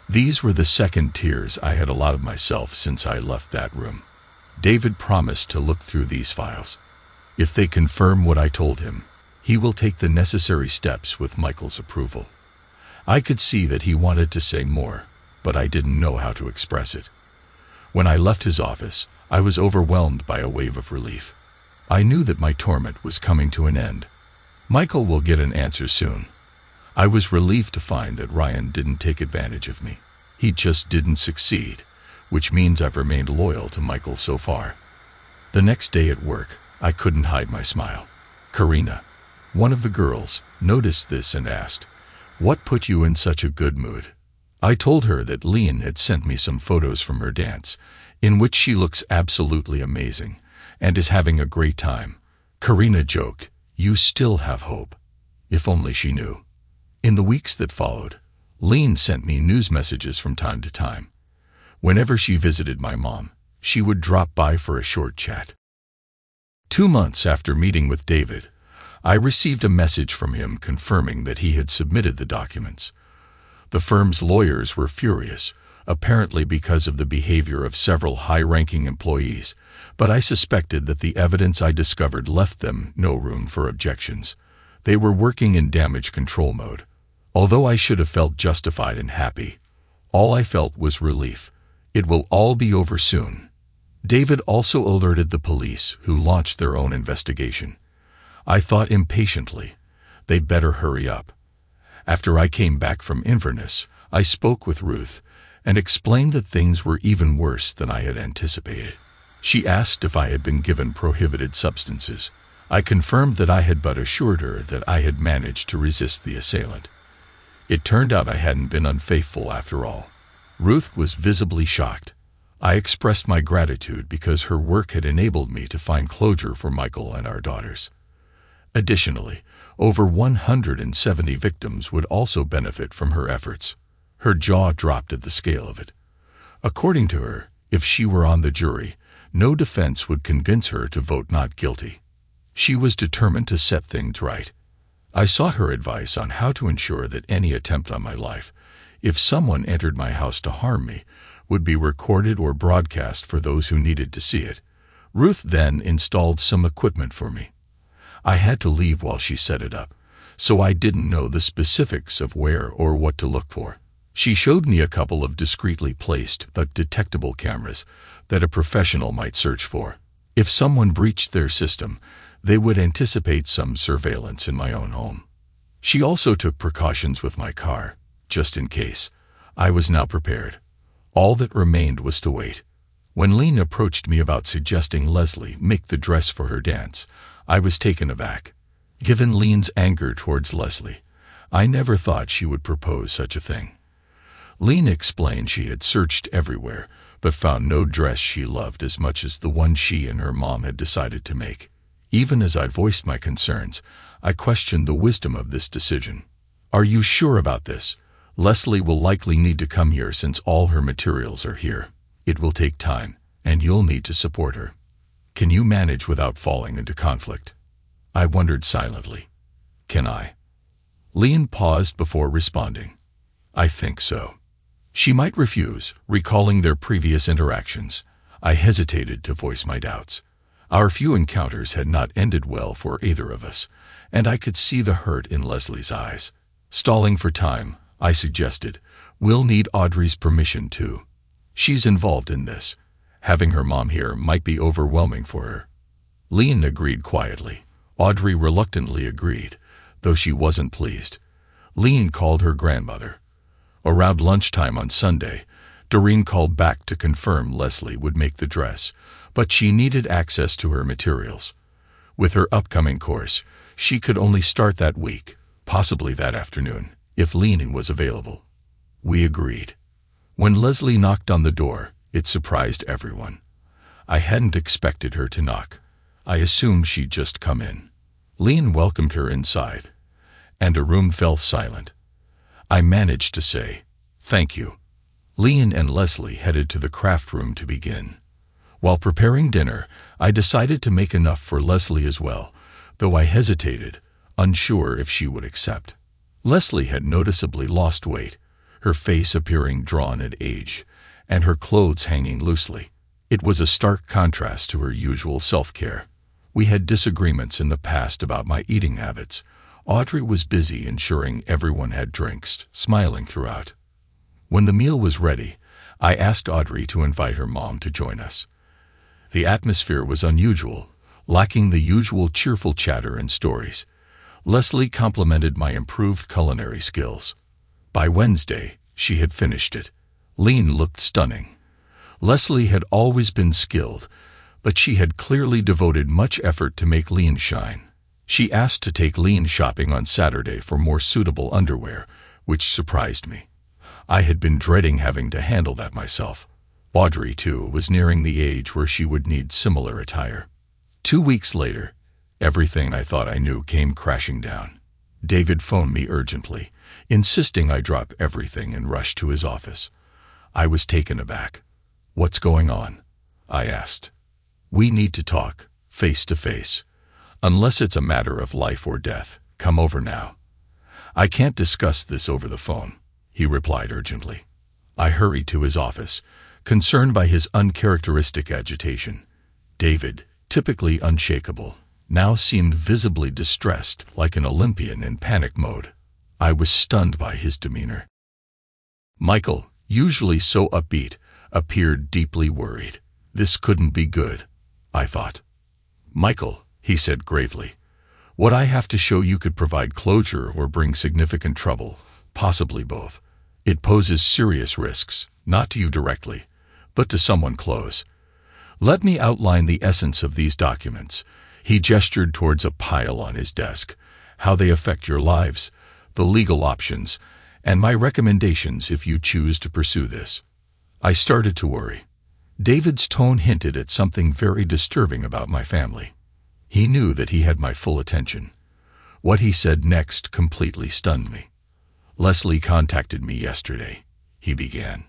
These were the second tears I had allowed myself since I left that room. David promised to look through these files. If they confirm what I told him, he will take the necessary steps with Michael's approval. I could see that he wanted to say more, but I didn't know how to express it. When I left his office, I was overwhelmed by a wave of relief. I knew that my torment was coming to an end. Michael will get an answer soon. I was relieved to find that Ryan didn't take advantage of me. He just didn't succeed, which means I've remained loyal to Michael so far. The next day at work, I couldn't hide my smile. Karina, one of the girls, noticed this and asked, "What put you in such a good mood?" I told her that Leanne had sent me some photos from her dance, in which she looks absolutely amazing and is having a great time. Karina joked, "You still have hope." If only she knew. In the weeks that followed, Leanne sent me news messages from time to time. Whenever she visited my mom, she would drop by for a short chat. 2 months after meeting with David, I received a message from him confirming that he had submitted the documents. The firm's lawyers were furious, apparently because of the behavior of several high-ranking employees, but I suspected that the evidence I discovered left them no room for objections. They were working in damage control mode. Although I should have felt justified and happy, all I felt was relief. It will all be over soon. David also alerted the police, who launched their own investigation. I thought impatiently, they better hurry up. After I came back from Inverness, I spoke with Ruth and explained that things were even worse than I had anticipated. She asked if I had been given prohibited substances. I confirmed that I had, but assured her that I had managed to resist the assailant. It turned out I hadn't been unfaithful after all. Ruth was visibly shocked. I expressed my gratitude because her work had enabled me to find closure for Michael and our daughters. Additionally, over 170 victims would also benefit from her efforts. Her jaw dropped at the scale of it. According to her, if she were on the jury, no defense would convince her to vote not guilty. She was determined to set things right. I sought her advice on how to ensure that any attempt on my life, if someone entered my house to harm me, would be recorded or broadcast for those who needed to see it. Ruth then installed some equipment for me. I had to leave while she set it up, so I didn't know the specifics of where or what to look for. She showed me a couple of discreetly placed but detectable cameras that a professional might search for. If someone breached their system, they would anticipate some surveillance in my own home. She also took precautions with my car, just in case. I was now prepared. All that remained was to wait. When Lean approached me about suggesting Leslie make the dress for her dance, I was taken aback. Given Lean's anger towards Leslie, I never thought she would propose such a thing. Lean explained she had searched everywhere, but found no dress she loved as much as the one she and her mom had decided to make. Even as I voiced my concerns, I questioned the wisdom of this decision. "Are you sure about this? Leslie will likely need to come here since all her materials are here. It will take time, and you'll need to support her. Can you manage without falling into conflict?" I wondered silently. "Can I?" Lean paused before responding. "I think so." She might refuse, recalling their previous interactions. I hesitated to voice my doubts. Our few encounters had not ended well for either of us, and I could see the hurt in Leslie's eyes. Stalling for time, I suggested, "We'll need Audrey's permission too. She's involved in this. Having her mom here might be overwhelming for her." Lean agreed quietly. Audrey reluctantly agreed, though she wasn't pleased. Lean called her grandmother. Around lunchtime on Sunday, Doreen called back to confirm Leslie would make the dress, but she needed access to her materials. With her upcoming course, she could only start that week, possibly that afternoon, if Lean was available. We agreed. When Leslie knocked on the door, it surprised everyone. I hadn't expected her to knock. I assumed she'd just come in. Lean welcomed her inside, and a room fell silent. I managed to say, "Thank you." Lean and Leslie headed to the craft room to begin. While preparing dinner, I decided to make enough for Leslie as well, though I hesitated, unsure if she would accept. Leslie had noticeably lost weight, her face appearing drawn at age, and her clothes hanging loosely. It was a stark contrast to her usual self-care. We had disagreements in the past about my eating habits. Audrey was busy ensuring everyone had drinks, smiling throughout. When the meal was ready, I asked Audrey to invite her mom to join us. The atmosphere was unusual, lacking the usual cheerful chatter and stories. Leslie complimented my improved culinary skills. By Wednesday, she had finished it. Lean looked stunning. Leslie had always been skilled, but she had clearly devoted much effort to make Lean shine. She asked to take Lean shopping on Saturday for more suitable underwear, which surprised me. I had been dreading having to handle that myself. Audrey, too, was nearing the age where she would need similar attire. 2 weeks later, everything I thought I knew came crashing down. David phoned me urgently, insisting I drop everything and rush to his office. I was taken aback. "What's going on?" I asked. "We need to talk, face to face. Unless it's a matter of life or death, come over now." "I can't discuss this over the phone," he replied urgently. I hurried to his office, concerned by his uncharacteristic agitation. David, typically unshakable, now seemed visibly distressed, like an Olympian in panic mode. I was stunned by his demeanor. Michael, usually so upbeat, appeared deeply worried. This couldn't be good, I thought. "Michael," he said gravely, What I have to show you could provide closure or bring significant trouble, possibly both. It poses serious risks, not to you directly, but to someone close. Let me outline the essence of these documents. He gestured towards a pile on his desk. How they affect your lives, the legal options, and my recommendations if you choose to pursue this. I started to worry. David's tone hinted at something very disturbing about my family. He knew that he had my full attention. What he said next completely stunned me. Leslie contacted me yesterday, he began.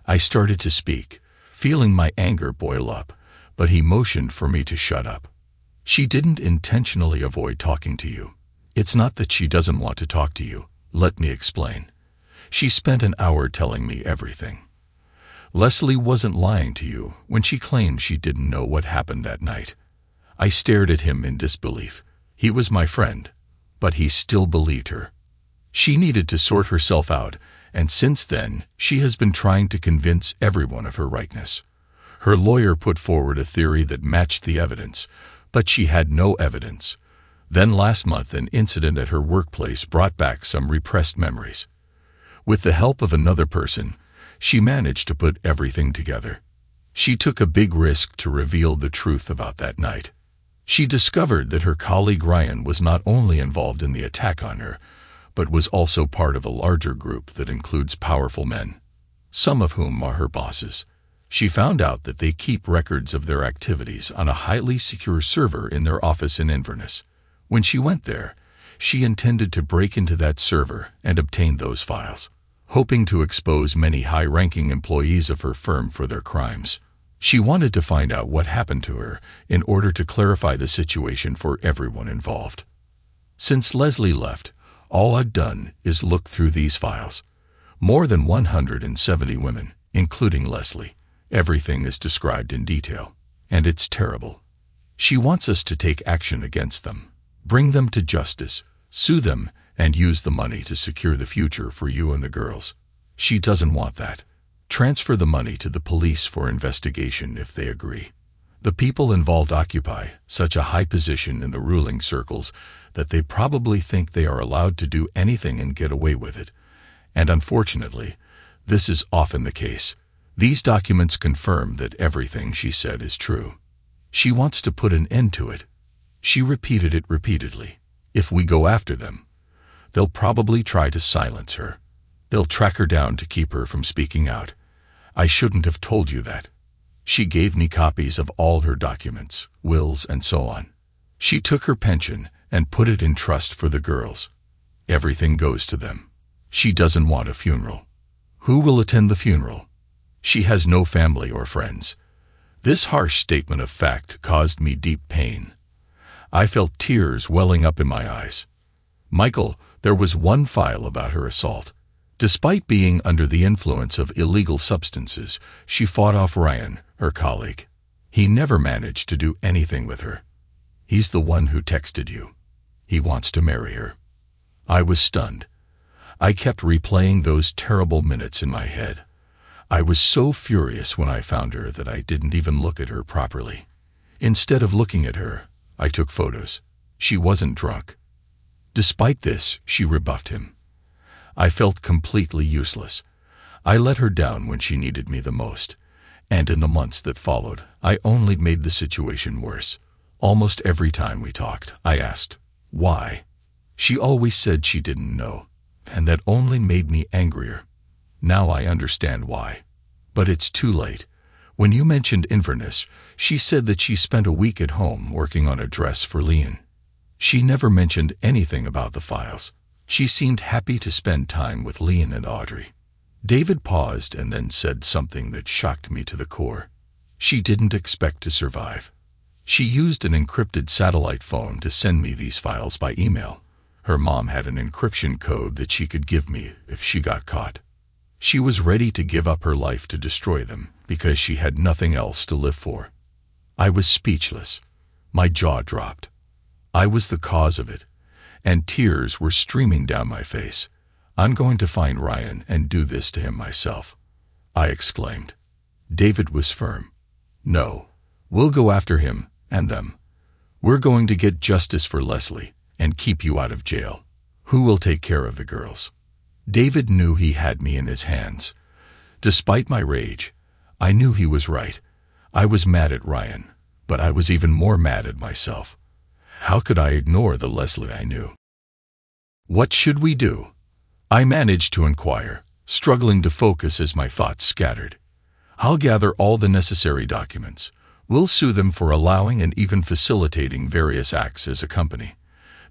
I started to speak, feeling my anger boil up, but he motioned for me to shut up. She didn't intentionally avoid talking to you. It's not that she doesn't want to talk to you. Let me explain. She spent an hour telling me everything. Leslie wasn't lying to you when she claimed she didn't know what happened that night. I stared at him in disbelief. He was my friend, but he still believed her. She needed to sort herself out, and since then, she has been trying to convince everyone of her rightness. Her lawyer put forward a theory that matched the evidence, but she had no evidence. Then last month, an incident at her workplace brought back some repressed memories. With the help of another person, she managed to put everything together. She took a big risk to reveal the truth about that night. She discovered that her colleague Ryan was not only involved in the attack on her, but was also part of a larger group that includes powerful men, some of whom are her bosses. She found out that they keep records of their activities on a highly secure server in their office in Inverness. When she went there, she intended to break into that server and obtain those files, hoping to expose many high-ranking employees of her firm for their crimes. She wanted to find out what happened to her in order to clarify the situation for everyone involved. Since Leslie left, all I've done is look through these files. More than 170 women, including Leslie. Everything is described in detail, and it's terrible. She wants us to take action against them, bring them to justice, sue them, and use the money to secure the future for you and the girls. She doesn't want that. Transfer the money to the police for investigation if they agree. The people involved occupy such a high position in the ruling circles that they probably think they are allowed to do anything and get away with it. And unfortunately, this is often the case. These documents confirm that everything she said is true. She wants to put an end to it. She repeated it repeatedly. If we go after them, they'll probably try to silence her. They'll track her down to keep her from speaking out. I shouldn't have told you that. She gave me copies of all her documents, wills, and so on. She took her pension and put it in trust for the girls. Everything goes to them. She doesn't want a funeral. Who will attend the funeral? She has no family or friends. This harsh statement of fact caused me deep pain. I felt tears welling up in my eyes. Michael, there was one file about her assault. Despite being under the influence of illegal substances, she fought off Ryan, her colleague. He never managed to do anything with her. He's the one who texted you. He wants to marry her. I was stunned. I kept replaying those terrible minutes in my head. I was so furious when I found her that I didn't even look at her properly. Instead of looking at her, I took photos. She wasn't drunk. Despite this, she rebuffed him. I felt completely useless. I let her down when she needed me the most, and in the months that followed, I only made the situation worse. Almost every time we talked, I asked, why? She always said she didn't know, and that only made me angrier. Now I understand why. But it's too late. When you mentioned Inverness, she said that she spent a week at home working on a dress for Leon. She never mentioned anything about the files. She seemed happy to spend time with Leon and Audrey. David paused and then said something that shocked me to the core. She didn't expect to survive. She used an encrypted satellite phone to send me these files by email. Her mom had an encryption code that she could give me if she got caught. She was ready to give up her life to destroy them because she had nothing else to live for. I was speechless. My jaw dropped. I was the cause of it, and tears were streaming down my face. I'm going to find Ryan and do this to him myself, I exclaimed. David was firm. No, we'll go after him and them. We're going to get justice for Leslie and keep you out of jail. Who will take care of the girls?" David knew he had me in his hands. Despite my rage, I knew he was right. I was mad at Ryan, but I was even more mad at myself. How could I ignore the Leslie I knew? "What should we do?" I managed to inquire, struggling to focus as my thoughts scattered. "I'll gather all the necessary documents. We'll sue them for allowing and even facilitating various acts as a company.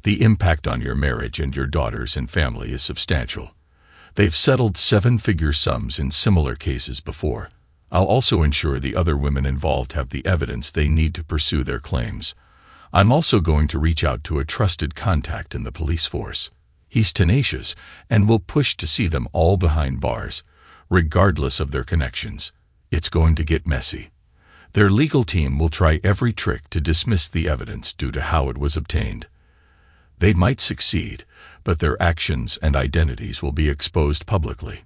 The impact on your marriage and your daughters and family is substantial. They've settled seven-figure sums in similar cases before. I'll also ensure the other women involved have the evidence they need to pursue their claims. I'm also going to reach out to a trusted contact in the police force. He's tenacious and will push to see them all behind bars, regardless of their connections. It's going to get messy. Their legal team will try every trick to dismiss the evidence due to how it was obtained. They might succeed, but their actions and identities will be exposed publicly.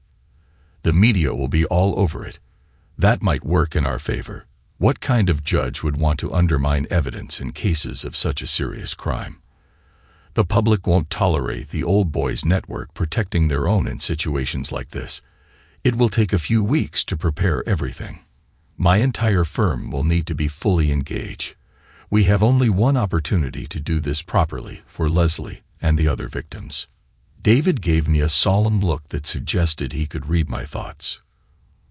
The media will be all over it. That might work in our favor. What kind of judge would want to undermine evidence in cases of such a serious crime? The public won't tolerate the old boys network protecting their own in situations like this. It will take a few weeks to prepare everything. My entire firm will need to be fully engaged. We have only one opportunity to do this properly for Leslie and the other victims." David gave me a solemn look that suggested he could read my thoughts.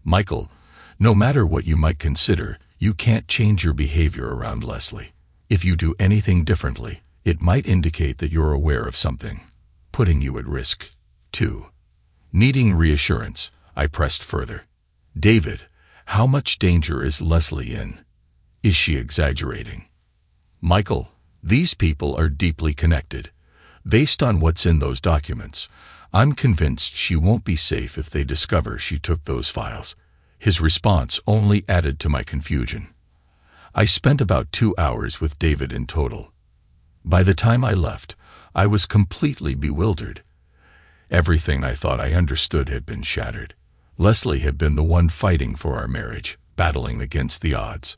"Michael, no matter what you might consider, you can't change your behavior around Leslie. If you do anything differently, it might indicate that you're aware of something, putting you at risk, too." Needing reassurance, I pressed further. "David, how much danger is Leslie in? Is she exaggerating?" "Michael, these people are deeply connected. Based on what's in those documents, I'm convinced she won't be safe if they discover she took those files." His response only added to my confusion. I spent about 2 hours with David in total. By the time I left, I was completely bewildered. Everything I thought I understood had been shattered. Leslie had been the one fighting for our marriage, battling against the odds.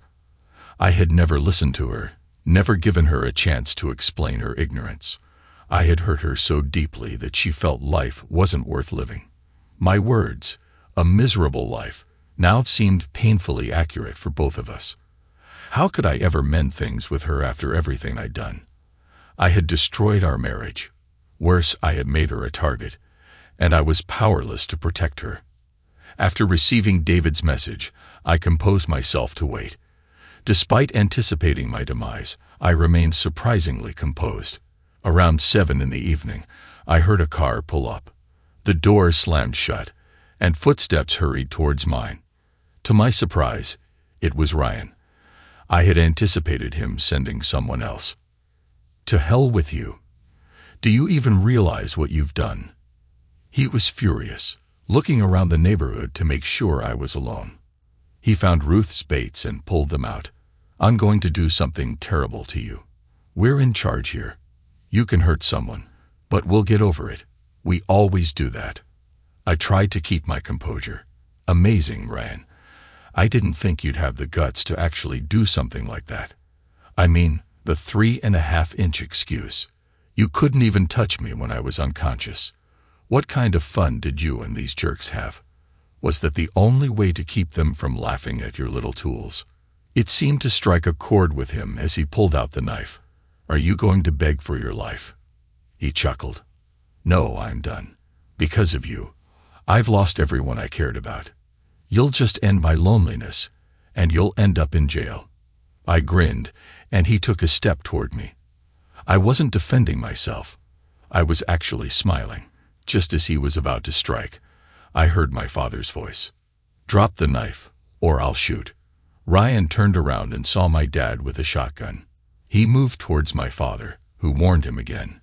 I had never listened to her, never given her a chance to explain her ignorance. I had hurt her so deeply that she felt life wasn't worth living. My words, "a miserable life," now seemed painfully accurate for both of us. How could I ever mend things with her after everything I'd done? I had destroyed our marriage. Worse, I had made her a target, and I was powerless to protect her. After receiving David's message, I composed myself to wait. Despite anticipating my demise, I remained surprisingly composed. Around 7 in the evening, I heard a car pull up. The door slammed shut, and footsteps hurried towards mine. To my surprise, it was Ryan. I had anticipated him sending someone else. "To hell with you. Do you even realize what you've done?" He was furious, looking around the neighborhood to make sure I was alone. He found Ruth's baits and pulled them out. "I'm going to do something terrible to you. We're in charge here. You can hurt someone, but we'll get over it. We always do that." I tried to keep my composure. "Amazing, Ryan. I didn't think you'd have the guts to actually do something like that. I mean, the 3.5-inch excuse. You couldn't even touch me when I was unconscious. What kind of fun did you and these jerks have? Was that the only way to keep them from laughing at your little tools?" It seemed to strike a chord with him as he pulled out the knife. "Are you going to beg for your life?" He chuckled. "No, I'm done. Because of you. I've lost everyone I cared about. You'll just end my loneliness, and you'll end up in jail." I grinned, and he took a step toward me. I wasn't defending myself. I was actually smiling. Just as he was about to strike, I heard my father's voice. "Drop the knife, or I'll shoot." Ryan turned around and saw my dad with a shotgun. He moved towards my father, who warned him again.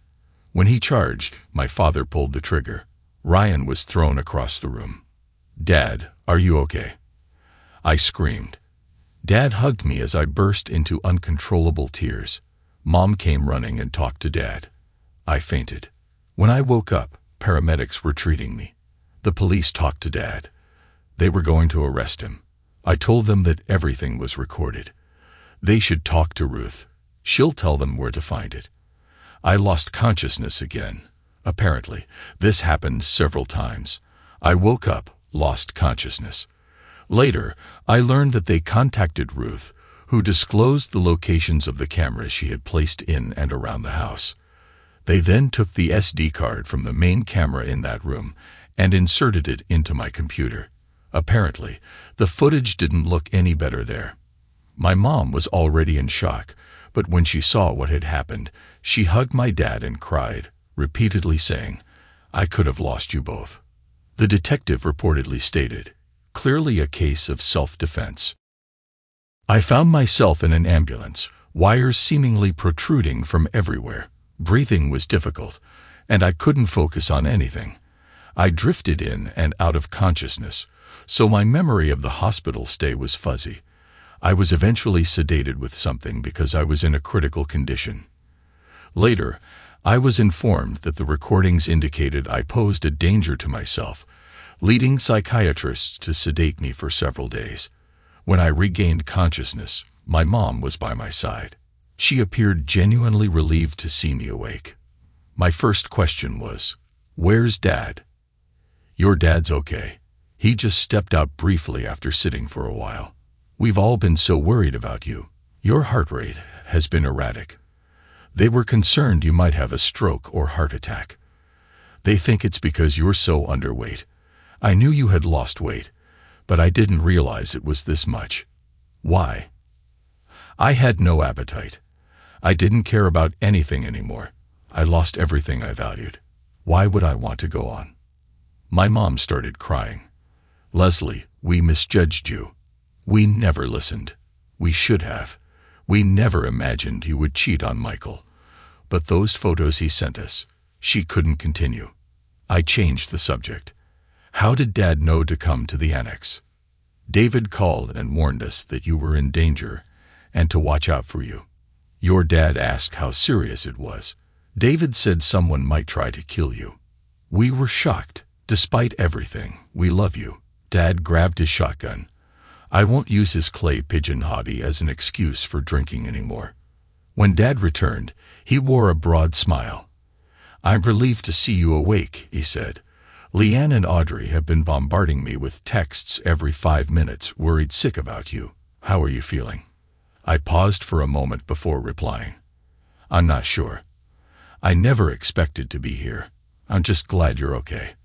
When he charged, my father pulled the trigger. Ryan was thrown across the room. "Dad, are you okay?" I screamed. Dad hugged me as I burst into uncontrollable tears. Mom came running and talked to Dad. I fainted. When I woke up, paramedics were treating me. The police talked to Dad. They were going to arrest him. I told them that everything was recorded. They should talk to Ruth. She'll tell them where to find it. I lost consciousness again. Apparently, this happened several times. I woke up, lost consciousness. Later, I learned that they contacted Ruth, who disclosed the locations of the cameras she had placed in and around the house. They then took the SD card from the main camera in that room and inserted it into my computer. Apparently, the footage didn't look any better there. My mom was already in shock, but when she saw what had happened, she hugged my dad and cried, repeatedly saying, "I could have lost you both." The detective reportedly stated, "Clearly a case of self-defense." I found myself in an ambulance, wires seemingly protruding from everywhere. Breathing was difficult, and I couldn't focus on anything. I drifted in and out of consciousness, so my memory of the hospital stay was fuzzy. I was eventually sedated with something because I was in a critical condition. Later, I was informed that the recordings indicated I posed a danger to myself, leading psychiatrists to sedate me for several days. When I regained consciousness, my mom was by my side. She appeared genuinely relieved to see me awake. My first question was, "Where's Dad?" "Your dad's okay. He just stepped out briefly after sitting for a while. We've all been so worried about you. Your heart rate has been erratic. They were concerned you might have a stroke or heart attack. They think it's because you're so underweight. I knew you had lost weight, but I didn't realize it was this much." "Why?" "I had no appetite. I didn't care about anything anymore. I lost everything I valued. Why would I want to go on?" My mom started crying. "Leslie, we misjudged you. We never listened. We should have. We never imagined you would cheat on Michael. But those photos he sent us," she couldn't continue. I changed the subject. "How did Dad know to come to the annex?" "David called and warned us that you were in danger and to watch out for you. Your dad asked how serious it was. David said someone might try to kill you. We were shocked. Despite everything, we love you." Dad grabbed his shotgun. I won't use his clay pigeon hobby as an excuse for drinking anymore. When Dad returned, he wore a broad smile. "I'm relieved to see you awake," he said. "Leanne and Audrey have been bombarding me with texts every 5 minutes, worried sick about you. How are you feeling?" I paused for a moment before replying. "I'm not sure. I never expected to be here. I'm just glad you're okay.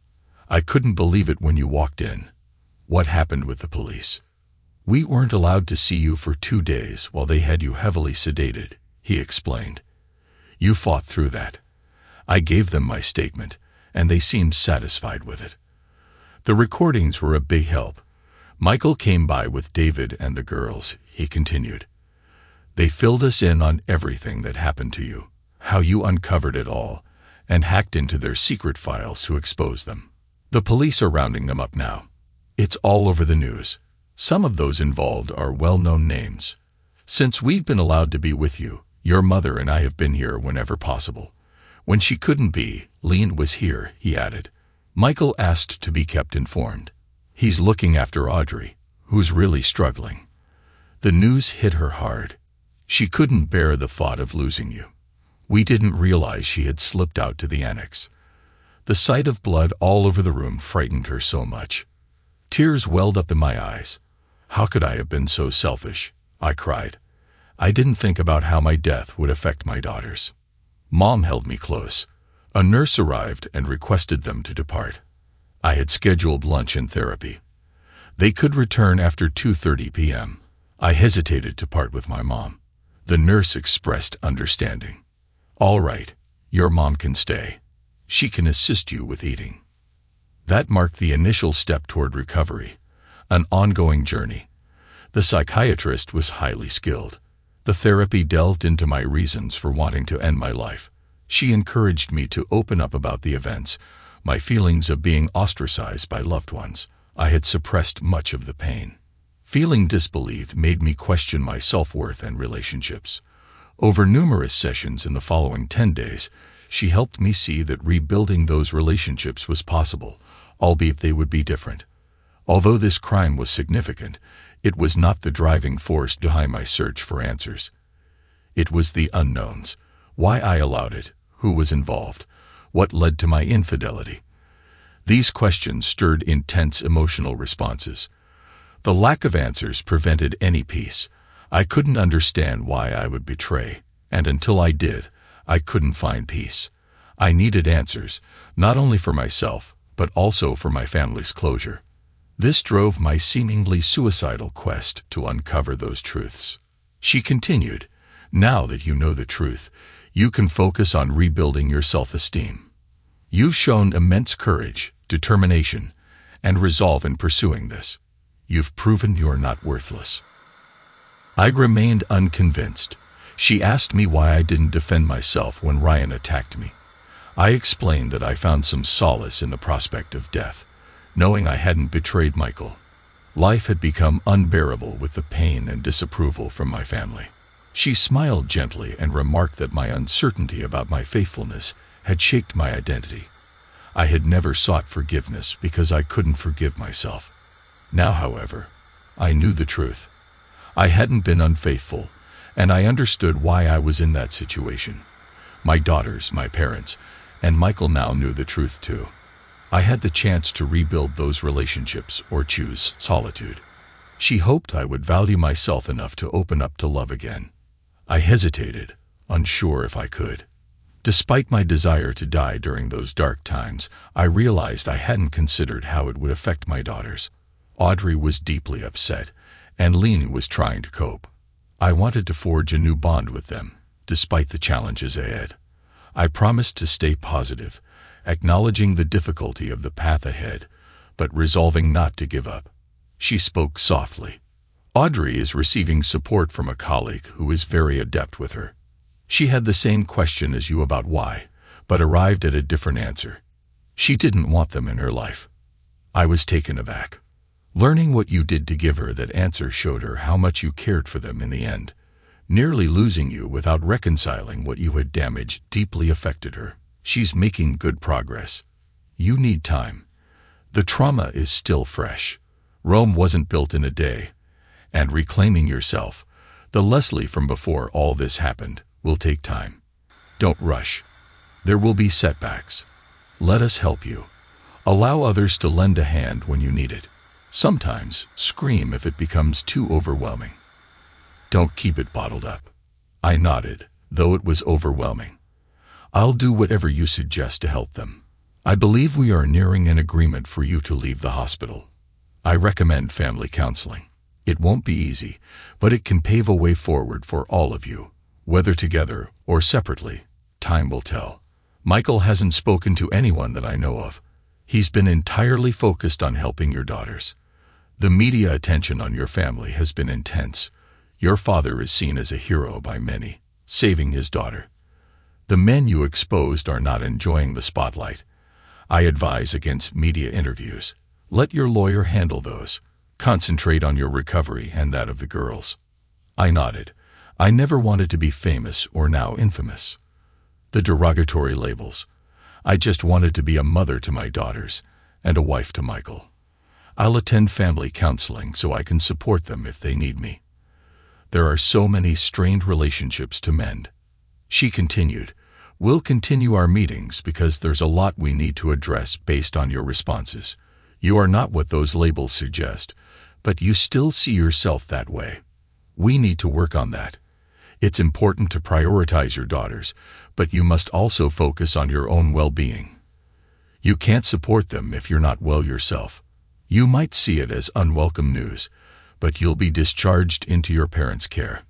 I couldn't believe it when you walked in. What happened with the police?" "We weren't allowed to see you for 2 days while they had you heavily sedated," he explained. "You fought through that. I gave them my statement, and they seemed satisfied with it. The recordings were a big help. Michael came by with David and the girls," he continued. "They filled us in on everything that happened to you, how you uncovered it all, and hacked into their secret files to expose them. The police are rounding them up now. It's all over the news. Some of those involved are well-known names. Since we've been allowed to be with you, your mother and I have been here whenever possible. When she couldn't be, Leanne was here," he added. "Michael asked to be kept informed. He's looking after Audrey, who's really struggling." The news hit her hard. She couldn't bear the thought of losing you. We didn't realize she had slipped out to the annex. The sight of blood all over the room frightened her so much. Tears welled up in my eyes. "How could I have been so selfish?" I cried. "I didn't think about how my death would affect my daughters." Mom held me close. A nurse arrived and requested them to depart. I had scheduled lunch and therapy. They could return after 2:30 p.m. I hesitated to part with my mom. The nurse expressed understanding. "All right, your mom can stay. She can assist you with eating." That marked the initial step toward recovery, an ongoing journey. The psychiatrist was highly skilled. The therapy delved into my reasons for wanting to end my life. She encouraged me to open up about the events, my feelings of being ostracized by loved ones. I had suppressed much of the pain. Feeling disbelieved made me question my self-worth and relationships. Over numerous sessions in the following 10 days, she helped me see that rebuilding those relationships was possible, albeit they would be different. Although this crime was significant, it was not the driving force behind my search for answers. It was the unknowns. Why I allowed it, who was involved, what led to my infidelity. These questions stirred intense emotional responses. The lack of answers prevented any peace. I couldn't understand why I would betray, and until I did, I couldn't find peace. I needed answers, not only for myself, but also for my family's closure. This drove my seemingly suicidal quest to uncover those truths. She continued, "Now that you know the truth, you can focus on rebuilding your self-esteem. You've shown immense courage, determination, and resolve in pursuing this. You've proven you're not worthless." I remained unconvinced. She asked me why I didn't defend myself when Ryan attacked me. I explained that I found some solace in the prospect of death, knowing I hadn't betrayed Michael. Life had become unbearable with the pain and disapproval from my family. She smiled gently and remarked that my uncertainty about my faithfulness had shaped my identity. I had never sought forgiveness because I couldn't forgive myself. Now, however, I knew the truth. I hadn't been unfaithful, and I understood why I was in that situation. My daughters, my parents, and Michael now knew the truth too. I had the chance to rebuild those relationships or choose solitude. She hoped I would value myself enough to open up to love again. I hesitated, unsure if I could. Despite my desire to die during those dark times, I realized I hadn't considered how it would affect my daughters. Audrey was deeply upset, and Leanie was trying to cope. I wanted to forge a new bond with them, despite the challenges ahead. I promised to stay positive, acknowledging the difficulty of the path ahead, but resolving not to give up. She spoke softly. "Audrey is receiving support from a colleague who is very adept with her. She had the same question as you about why, but arrived at a different answer. She didn't want them in her life." I was taken aback. Learning what you did to give her that answer showed her how much you cared for them in the end. Nearly losing you without reconciling what you had damaged deeply affected her. She's making good progress. You need time. The trauma is still fresh. Rome wasn't built in a day. And reclaiming yourself, the Leslie from before all this happened, will take time. Don't rush. There will be setbacks. Let us help you. Allow others to lend a hand when you need it. Sometimes scream if it becomes too overwhelming. Don't keep it bottled up. I nodded, though it was overwhelming. I'll do whatever you suggest to help them. I believe we are nearing an agreement for you to leave the hospital. I recommend family counseling. It won't be easy, but it can pave a way forward for all of you, whether together or separately. Time will tell. Michael hasn't spoken to anyone that I know of. He's been entirely focused on helping your daughters. The media attention on your family has been intense. Your father is seen as a hero by many, saving his daughter. The men you exposed are not enjoying the spotlight. I advise against media interviews. Let your lawyer handle those. Concentrate on your recovery and that of the girls. I nodded. I never wanted to be famous or now infamous. The derogatory labels. I just wanted to be a mother to my daughters and a wife to Michael. I'll attend family counseling so I can support them if they need me. There are so many strained relationships to mend. She continued, "We'll continue our meetings because there's a lot we need to address based on your responses. You are not what those labels suggest, but you still see yourself that way. We need to work on that. It's important to prioritize your daughters, but you must also focus on your own well-being. You can't support them if you're not well yourself. You might see it as unwelcome news, but you'll be discharged into your parents' care.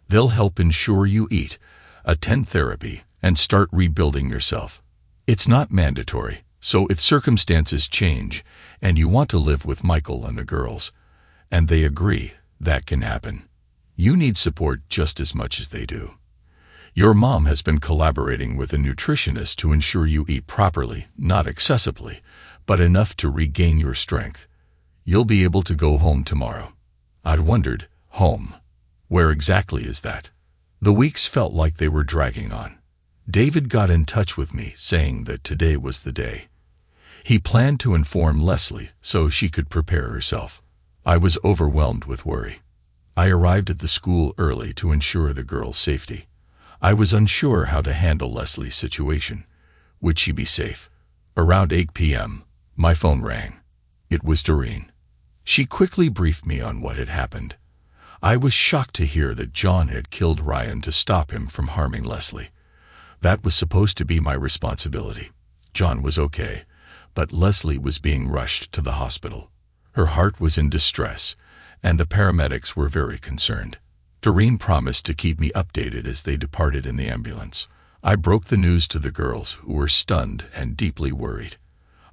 They'll help ensure you eat, attend therapy, and start rebuilding yourself. It's not mandatory, so if circumstances change and you want to live with Michael and the girls, and they agree, that can happen. You need support just as much as they do. Your mom has been collaborating with a nutritionist to ensure you eat properly, not excessively, but enough to regain your strength. You'll be able to go home tomorrow." I'd wondered, home? Where exactly is that? The weeks felt like they were dragging on. David got in touch with me, saying that today was the day. He planned to inform Leslie so she could prepare herself. I was overwhelmed with worry. I arrived at the school early to ensure the girl's safety. I was unsure how to handle Leslie's situation. Would she be safe? Around 8 p.m., my phone rang. It was Doreen. She quickly briefed me on what had happened. I was shocked to hear that John had killed Ryan to stop him from harming Leslie. That was supposed to be my responsibility. John was okay, but Leslie was being rushed to the hospital. Her heart was in distress, and the paramedics were very concerned. Doreen promised to keep me updated as they departed in the ambulance. I broke the news to the girls, who were stunned and deeply worried.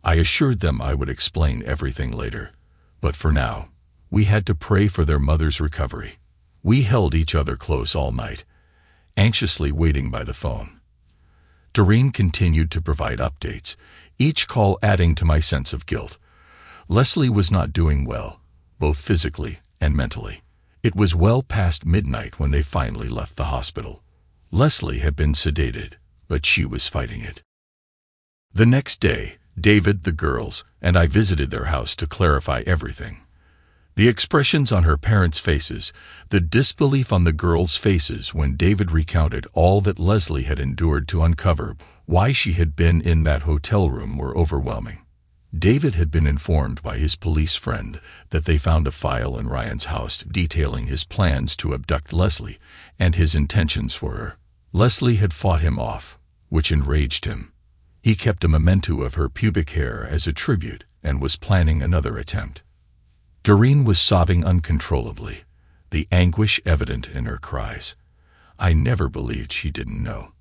I assured them I would explain everything later, but for now, we had to pray for their mother's recovery. We held each other close all night, anxiously waiting by the phone. Doreen continued to provide updates, each call adding to my sense of guilt. Leslie was not doing well, both physically and mentally. It was well past midnight when they finally left the hospital. Leslie had been sedated, but she was fighting it. The next day, David, the girls, and I visited their house to clarify everything. The expressions on her parents' faces, the disbelief on the girls' faces when David recounted all that Leslie had endured to uncover why she had been in that hotel room were overwhelming. David had been informed by his police friend that they found a file in Ryan's house detailing his plans to abduct Leslie and his intentions for her. Leslie had fought him off, which enraged him. He kept a memento of her pubic hair as a tribute and was planning another attempt. Doreen was sobbing uncontrollably, the anguish evident in her cries. I never believed she didn't know.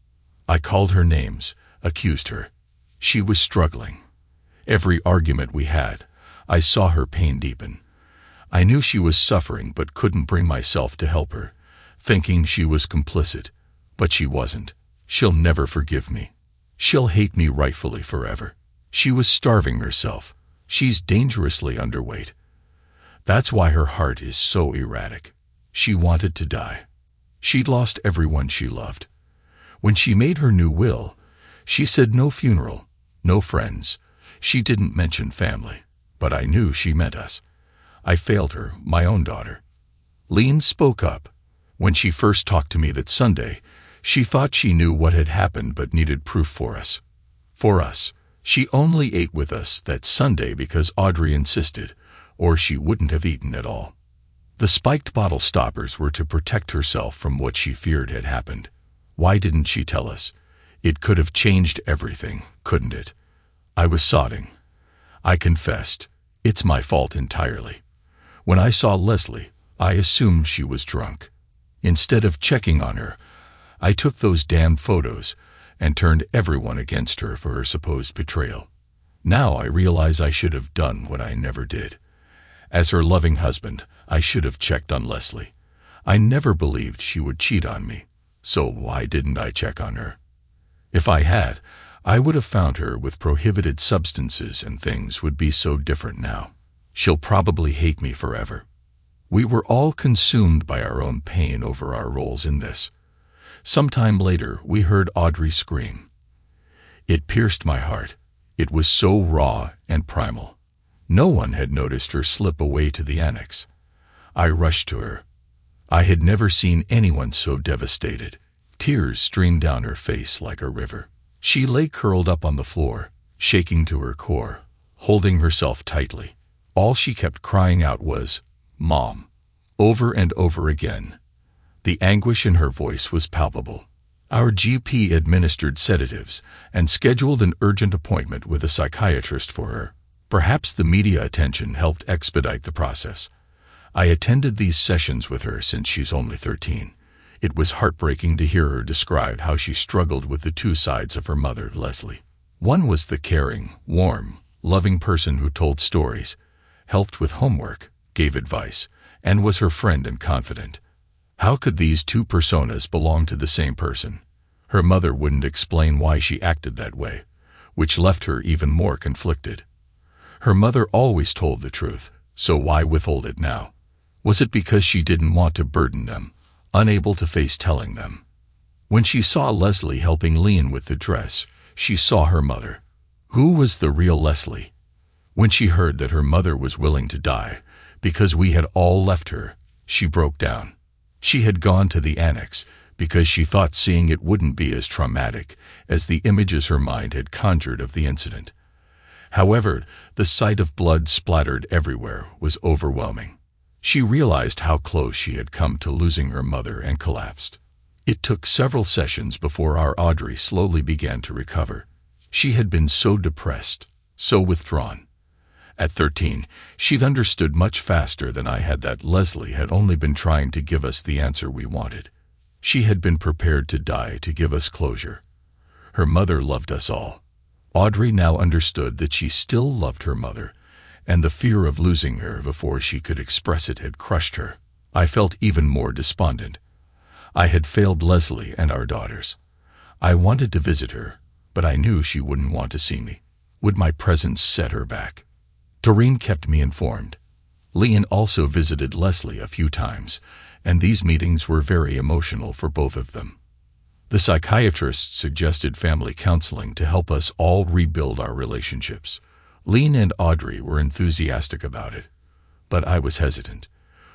I called her names, accused her. She was struggling. Every argument we had, I saw her pain deepen. I knew she was suffering but couldn't bring myself to help her, thinking she was complicit. But she wasn't. She'll never forgive me. She'll hate me rightfully forever. She was starving herself. She's dangerously underweight. That's why her heart is so erratic. She wanted to die. She'd lost everyone she loved. When she made her new will, she said no funeral, no friends. She didn't mention family, but I knew she meant us. I failed her, my own daughter. Lean spoke up. When she first talked to me that Sunday, she thought she knew what had happened but needed proof for us. For us, she only ate with us that Sunday because Audrey insisted, or she wouldn't have eaten at all. The spiked bottle stoppers were to protect herself from what she feared had happened. Why didn't she tell us? It could have changed everything, couldn't it? I was sobbing. I confessed. It's my fault entirely. When I saw Leslie, I assumed she was drunk. Instead of checking on her, I took those damned photos and turned everyone against her for her supposed betrayal. Now I realize I should have done what I never did. As her loving husband, I should have checked on Leslie. I never believed she would cheat on me, so why didn't I check on her? If I had, I would have found her with prohibited substances and things would be so different now. She'll probably hate me forever. We were all consumed by our own pain over our roles in this. Sometime later, we heard Audrey scream. It pierced my heart. It was so raw and primal. No one had noticed her slip away to the annex. I rushed to her. I had never seen anyone so devastated. Tears streamed down her face like a river. She lay curled up on the floor, shaking to her core, holding herself tightly. All she kept crying out was, "Mom," over and over again. The anguish in her voice was palpable. Our GP administered sedatives and scheduled an urgent appointment with a psychiatrist for her. Perhaps the media attention helped expedite the process. I attended these sessions with her since she's only 13. It was heartbreaking to hear her describe how she struggled with the two sides of her mother, Leslie. One was the caring, warm, loving person who told stories, helped with homework, gave advice, and was her friend and confidant. How could these two personas belong to the same person? Her mother wouldn't explain why she acted that way, which left her even more conflicted. Her mother always told the truth, so why withhold it now? Was it because she didn't want to burden them, unable to face telling them? When she saw Leslie helping Lean with the dress, she saw her mother. Who was the real Leslie? When she heard that her mother was willing to die because we had all left her, She broke down. She had gone to the annex because she thought seeing it wouldn't be as traumatic as the images her mind had conjured of the incident. However, the sight of blood splattered everywhere was overwhelming. She realized how close she had come to losing her mother and collapsed. It took several sessions before our Audrey slowly began to recover. She had been so depressed, so withdrawn. At 13, she'd understood much faster than I had that Leslie had only been trying to give us the answer we wanted. She had been prepared to die to give us closure. Her mother loved us all. Audrey now understood that she still loved her mother, and the fear of losing her before she could express it had crushed her. I felt even more despondent. I had failed Leslie and our daughters. I wanted to visit her, but I knew she wouldn't want to see me. Would my presence set her back? Doreen kept me informed. Leon also visited Leslie a few times, and these meetings were very emotional for both of them. The psychiatrist suggested family counseling to help us all rebuild our relationships. Leon and Audrey were enthusiastic about it, but I was hesitant.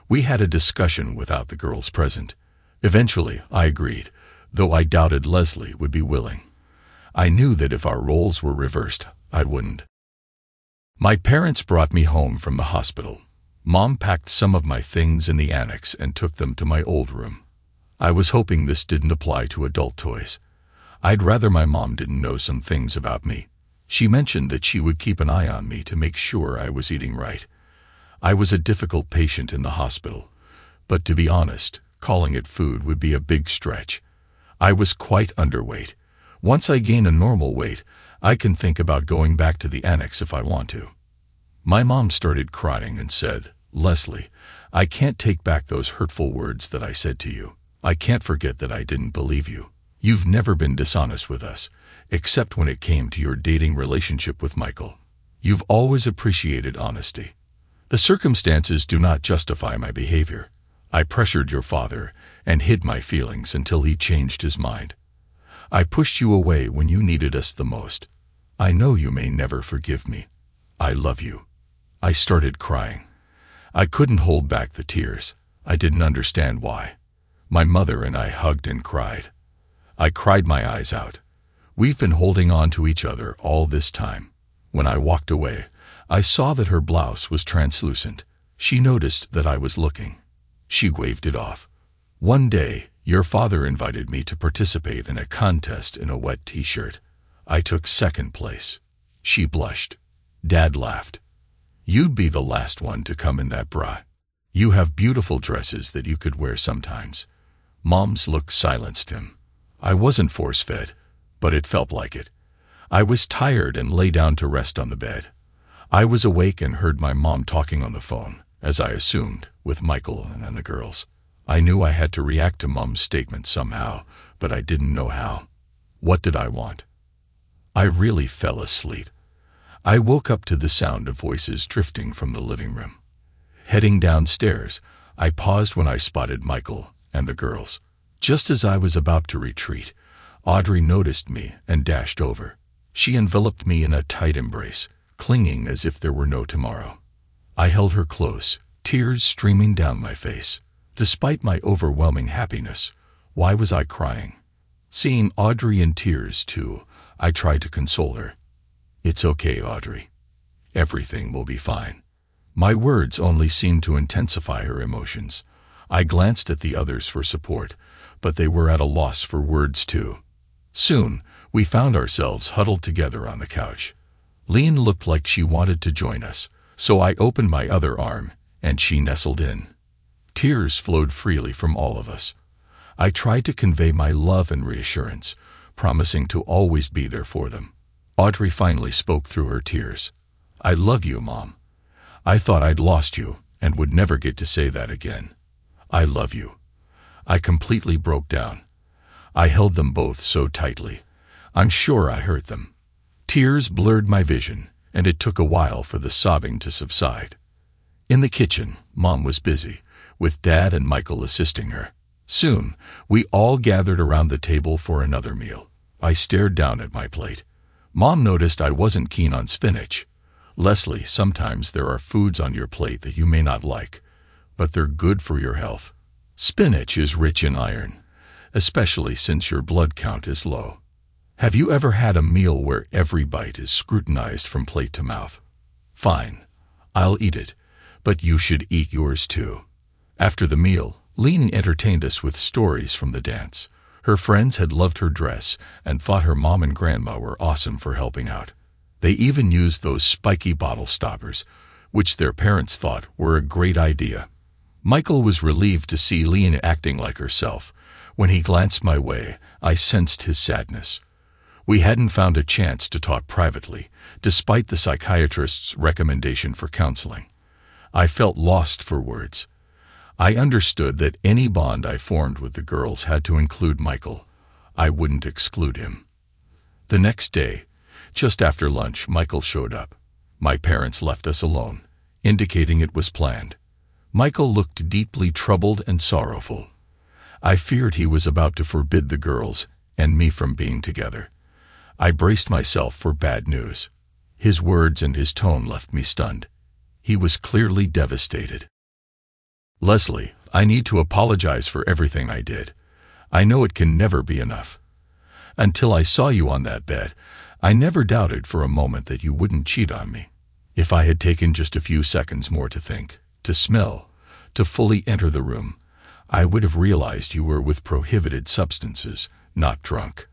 We had a discussion without the girls present. Eventually, I agreed, though I doubted Leslie would be willing. I knew that if our roles were reversed, I wouldn't. My parents brought me home from the hospital. Mom packed some of my things in the annex and took them to my old room. I was hoping this didn't apply to adult toys. I'd rather my mom didn't know some things about me. She mentioned that she would keep an eye on me to make sure I was eating right. I was a difficult patient in the hospital, but to be honest, calling it food would be a big stretch. I was quite underweight. Once I gain a normal weight, I can think about going back to the annex if I want to. My mom started crying and said, "Leslie, I can't take back those hurtful words that I said to you. I can't forget that I didn't believe you. You've never been dishonest with us, except when it came to your dating relationship with Michael. You've always appreciated honesty. The circumstances do not justify my behavior. I pressured your father and hid my feelings until he changed his mind. I pushed you away when you needed us the most. I know you may never forgive me. I love you." I started crying. I couldn't hold back the tears. I didn't understand why. My mother and I hugged and cried. I cried my eyes out. We've been holding on to each other all this time. When I walked away, I saw that her blouse was translucent. She noticed that I was looking. She waved it off. One day, your father invited me to participate in a contest in a wet t-shirt. I took second place. She blushed. Dad laughed. "You'd be the last one to come in that bra. You have beautiful dresses that you could wear sometimes." Mom's look silenced him. I wasn't force-fed, but it felt like it. I was tired and lay down to rest on the bed. I was awake and heard my mom talking on the phone, as I assumed, with Michael and the girls. I knew I had to react to Mom's statement somehow, but I didn't know how. What did I want? I really fell asleep. I woke up to the sound of voices drifting from the living room. Heading downstairs, I paused when I spotted Michael and the girls. Just as I was about to retreat, Audrey noticed me and dashed over. She enveloped me in a tight embrace, clinging as if there were no tomorrow. I held her close, tears streaming down my face. Despite my overwhelming happiness, why was I crying? Seeing Audrey in tears, too, I tried to console her. "It's okay, Audrey. Everything will be fine." My words only seemed to intensify her emotions. I glanced at the others for support, but they were at a loss for words, too. Soon, we found ourselves huddled together on the couch. Leon looked like she wanted to join us, so I opened my other arm, and she nestled in. Tears flowed freely from all of us. I tried to convey my love and reassurance, promising to always be there for them. Audrey finally spoke through her tears. "I love you, Mom. I thought I'd lost you and would never get to say that again. I love you." I completely broke down. I held them both so tightly. I'm sure I hurt them. Tears blurred my vision, and it took a while for the sobbing to subside. In the kitchen, Mom was busy, with Dad and Michael assisting her. Soon, we all gathered around the table for another meal. I stared down at my plate. Mom noticed I wasn't keen on spinach. "Leslie, sometimes there are foods on your plate that you may not like. but they're good for your health. Spinach is rich in iron, especially since your blood count is low. Have you ever had a meal where every bite is scrutinized from plate to mouth? Fine, I'll eat it, but you should eat yours too. After the meal, Lean entertained us with stories from the dance. Her friends had loved her dress and thought her mom and grandma were awesome for helping out. They even used those spiky bottle stoppers, which their parents thought were a great idea. Michael was relieved to see Lean acting like herself. When he glanced my way, I sensed his sadness. We hadn't found a chance to talk privately, despite the psychiatrist's recommendation for counseling. I felt lost for words. I understood that any bond I formed with the girls had to include Michael. I wouldn't exclude him. The next day, just after lunch, Michael showed up. My parents left us alone, indicating it was planned. Michael looked deeply troubled and sorrowful. I feared he was about to forbid the girls and me from being together. I braced myself for bad news. His words and his tone left me stunned. He was clearly devastated. Leslie, I need to apologize for everything I did. I know it can never be enough. Until I saw you on that bed, I never doubted for a moment that you wouldn't cheat on me. If I had taken just a few seconds more to think, to smell, to fully enter the room, I would have realized you were with prohibited substances, not drunk.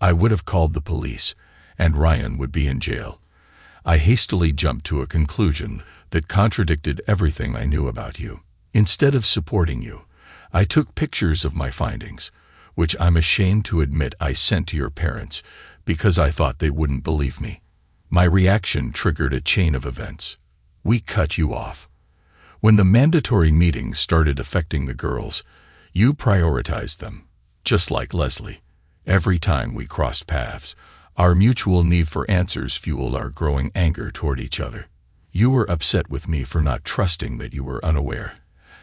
I would have called the police, and Ryan would be in jail. I hastily jumped to a conclusion that contradicted everything I knew about you. Instead of supporting you, I took pictures of my findings, which I'm ashamed to admit I sent to your parents because I thought they wouldn't believe me. My reaction triggered a chain of events. We cut you off. When the mandatory meetings started affecting the girls, you prioritized them, just like Leslie. Every time we crossed paths, our mutual need for answers fueled our growing anger toward each other. You were upset with me for not trusting that you were unaware,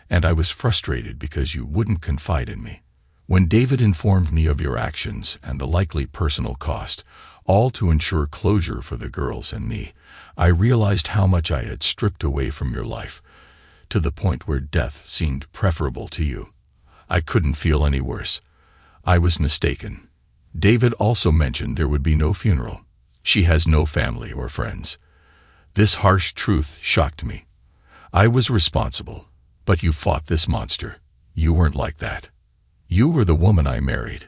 and I was frustrated because you wouldn't confide in me. When David informed me of your actions and the likely personal cost, all to ensure closure for the girls and me, I realized how much I had stripped away from your life, to the point where death seemed preferable to you. I couldn't feel any worse. I was mistaken. David also mentioned there would be no funeral. She has no family or friends. This harsh truth shocked me. I was responsible, but you fought this monster. You weren't like that. You were the woman I married,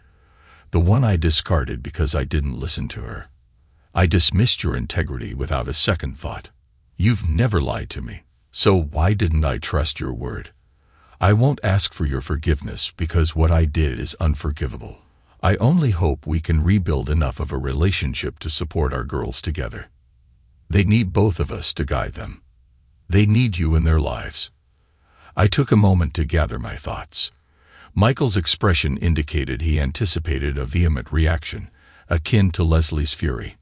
the one I discarded because I didn't listen to her. I dismissed your integrity without a second thought. You've never lied to me, so why didn't I trust your word? I won't ask for your forgiveness because what I did is unforgivable. I only hope we can rebuild enough of a relationship to support our girls together. They need both of us to guide them. They need you in their lives. I took a moment to gather my thoughts. Michael's expression indicated he anticipated a vehement reaction, akin to Leslie's fury.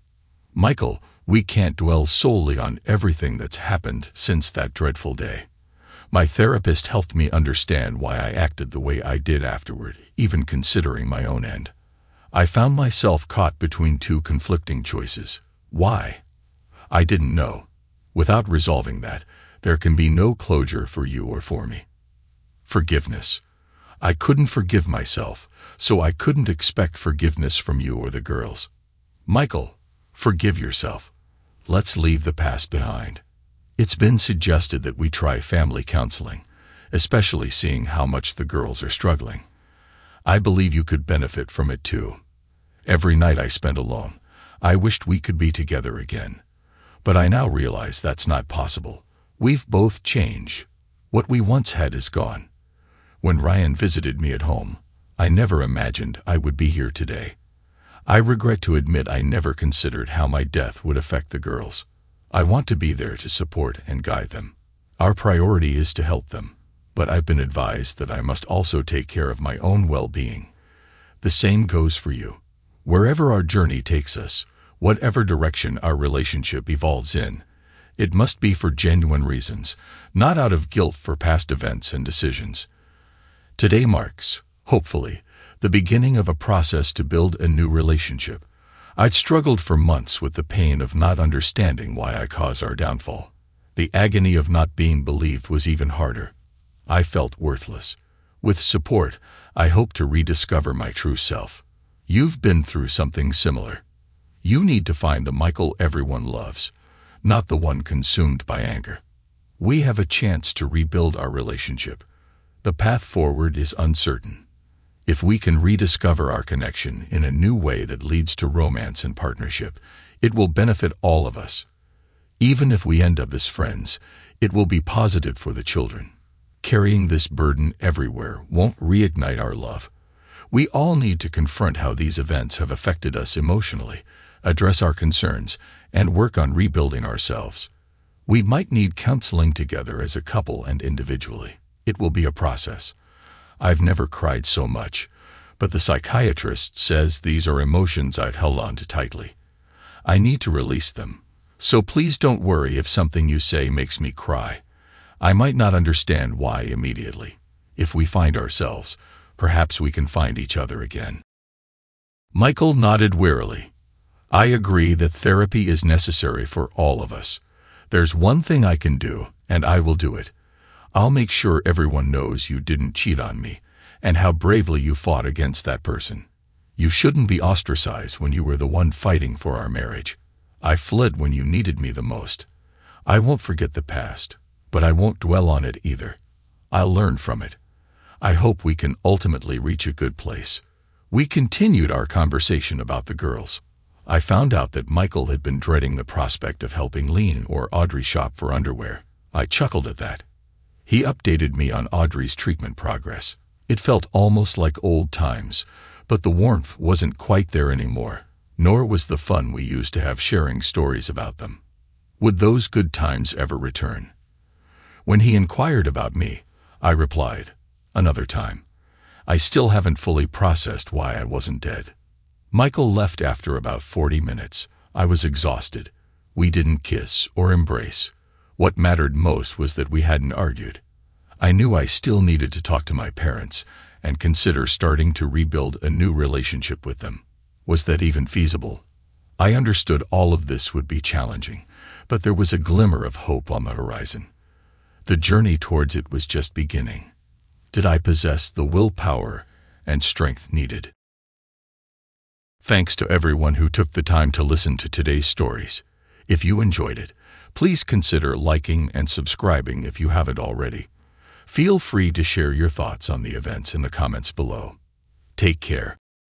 Michael, we can't dwell solely on everything that's happened since that dreadful day. My therapist helped me understand why I acted the way I did afterward, even considering my own end. I found myself caught between two conflicting choices. Why? I didn't know. Without resolving that, there can be no closure for you or for me. Forgiveness. I couldn't forgive myself, so I couldn't expect forgiveness from you or the girls. Michael, forgive yourself. Let's leave the past behind. It's been suggested that we try family counseling, especially seeing how much the girls are struggling. I believe you could benefit from it too. Every night I spend alone, I wished we could be together again. But I now realize that's not possible. We've both changed. What we once had is gone. When Ryan visited me at home, I never imagined I would be here today. I regret to admit I never considered how my death would affect the girls. I want to be there to support and guide them. Our priority is to help them, but I've been advised that I must also take care of my own well-being. The same goes for you. Wherever our journey takes us, whatever direction our relationship evolves in, it must be for genuine reasons, not out of guilt for past events and decisions. Today marks, hopefully, the beginning of a process to build a new relationship. I'd struggled for months with the pain of not understanding why I caused our downfall. The agony of not being believed was even harder. I felt worthless. With support, I hope to rediscover my true self. You've been through something similar. You need to find the Michael everyone loves, not the one consumed by anger. We have a chance to rebuild our relationship. The path forward is uncertain. If we can rediscover our connection in a new way that leads to romance and partnership, it will benefit all of us. Even if we end up as friends, it will be positive for the children. Carrying this burden everywhere won't reignite our love. We all need to confront how these events have affected us emotionally, address our concerns, and work on rebuilding ourselves. We might need counseling together as a couple and individually. It will be a process. I've never cried so much, but the psychiatrist says these are emotions I've held on to tightly. I need to release them. So please don't worry if something you say makes me cry. I might not understand why immediately. If we find ourselves, perhaps we can find each other again. Michael nodded wearily. I agree that therapy is necessary for all of us. There's one thing I can do, and I will do it. I'll make sure everyone knows you didn't cheat on me, and how bravely you fought against that person. You shouldn't be ostracized when you were the one fighting for our marriage. I fled when you needed me the most. I won't forget the past, but I won't dwell on it either. I'll learn from it. I hope we can ultimately reach a good place. We continued our conversation about the girls. I found out that Michael had been dreading the prospect of helping Lean or Audrey shop for underwear. I chuckled at that. He updated me on Audrey's treatment progress. It felt almost like old times, but the warmth wasn't quite there anymore, nor was the fun we used to have sharing stories about them. Would those good times ever return? When he inquired about me, I replied, another time. I still haven't fully processed why I wasn't dead. Michael left after about 40 minutes. I was exhausted. We didn't kiss or embrace. What mattered most was that we hadn't argued. I knew I still needed to talk to my parents and consider starting to rebuild a new relationship with them. Was that even feasible? I understood all of this would be challenging, but there was a glimmer of hope on the horizon. The journey towards it was just beginning. Did I possess the willpower and strength needed? Thanks to everyone who took the time to listen to today's stories. If you enjoyed it, please consider liking and subscribing if you haven't already. Feel free to share your thoughts on the events in the comments below. Take care.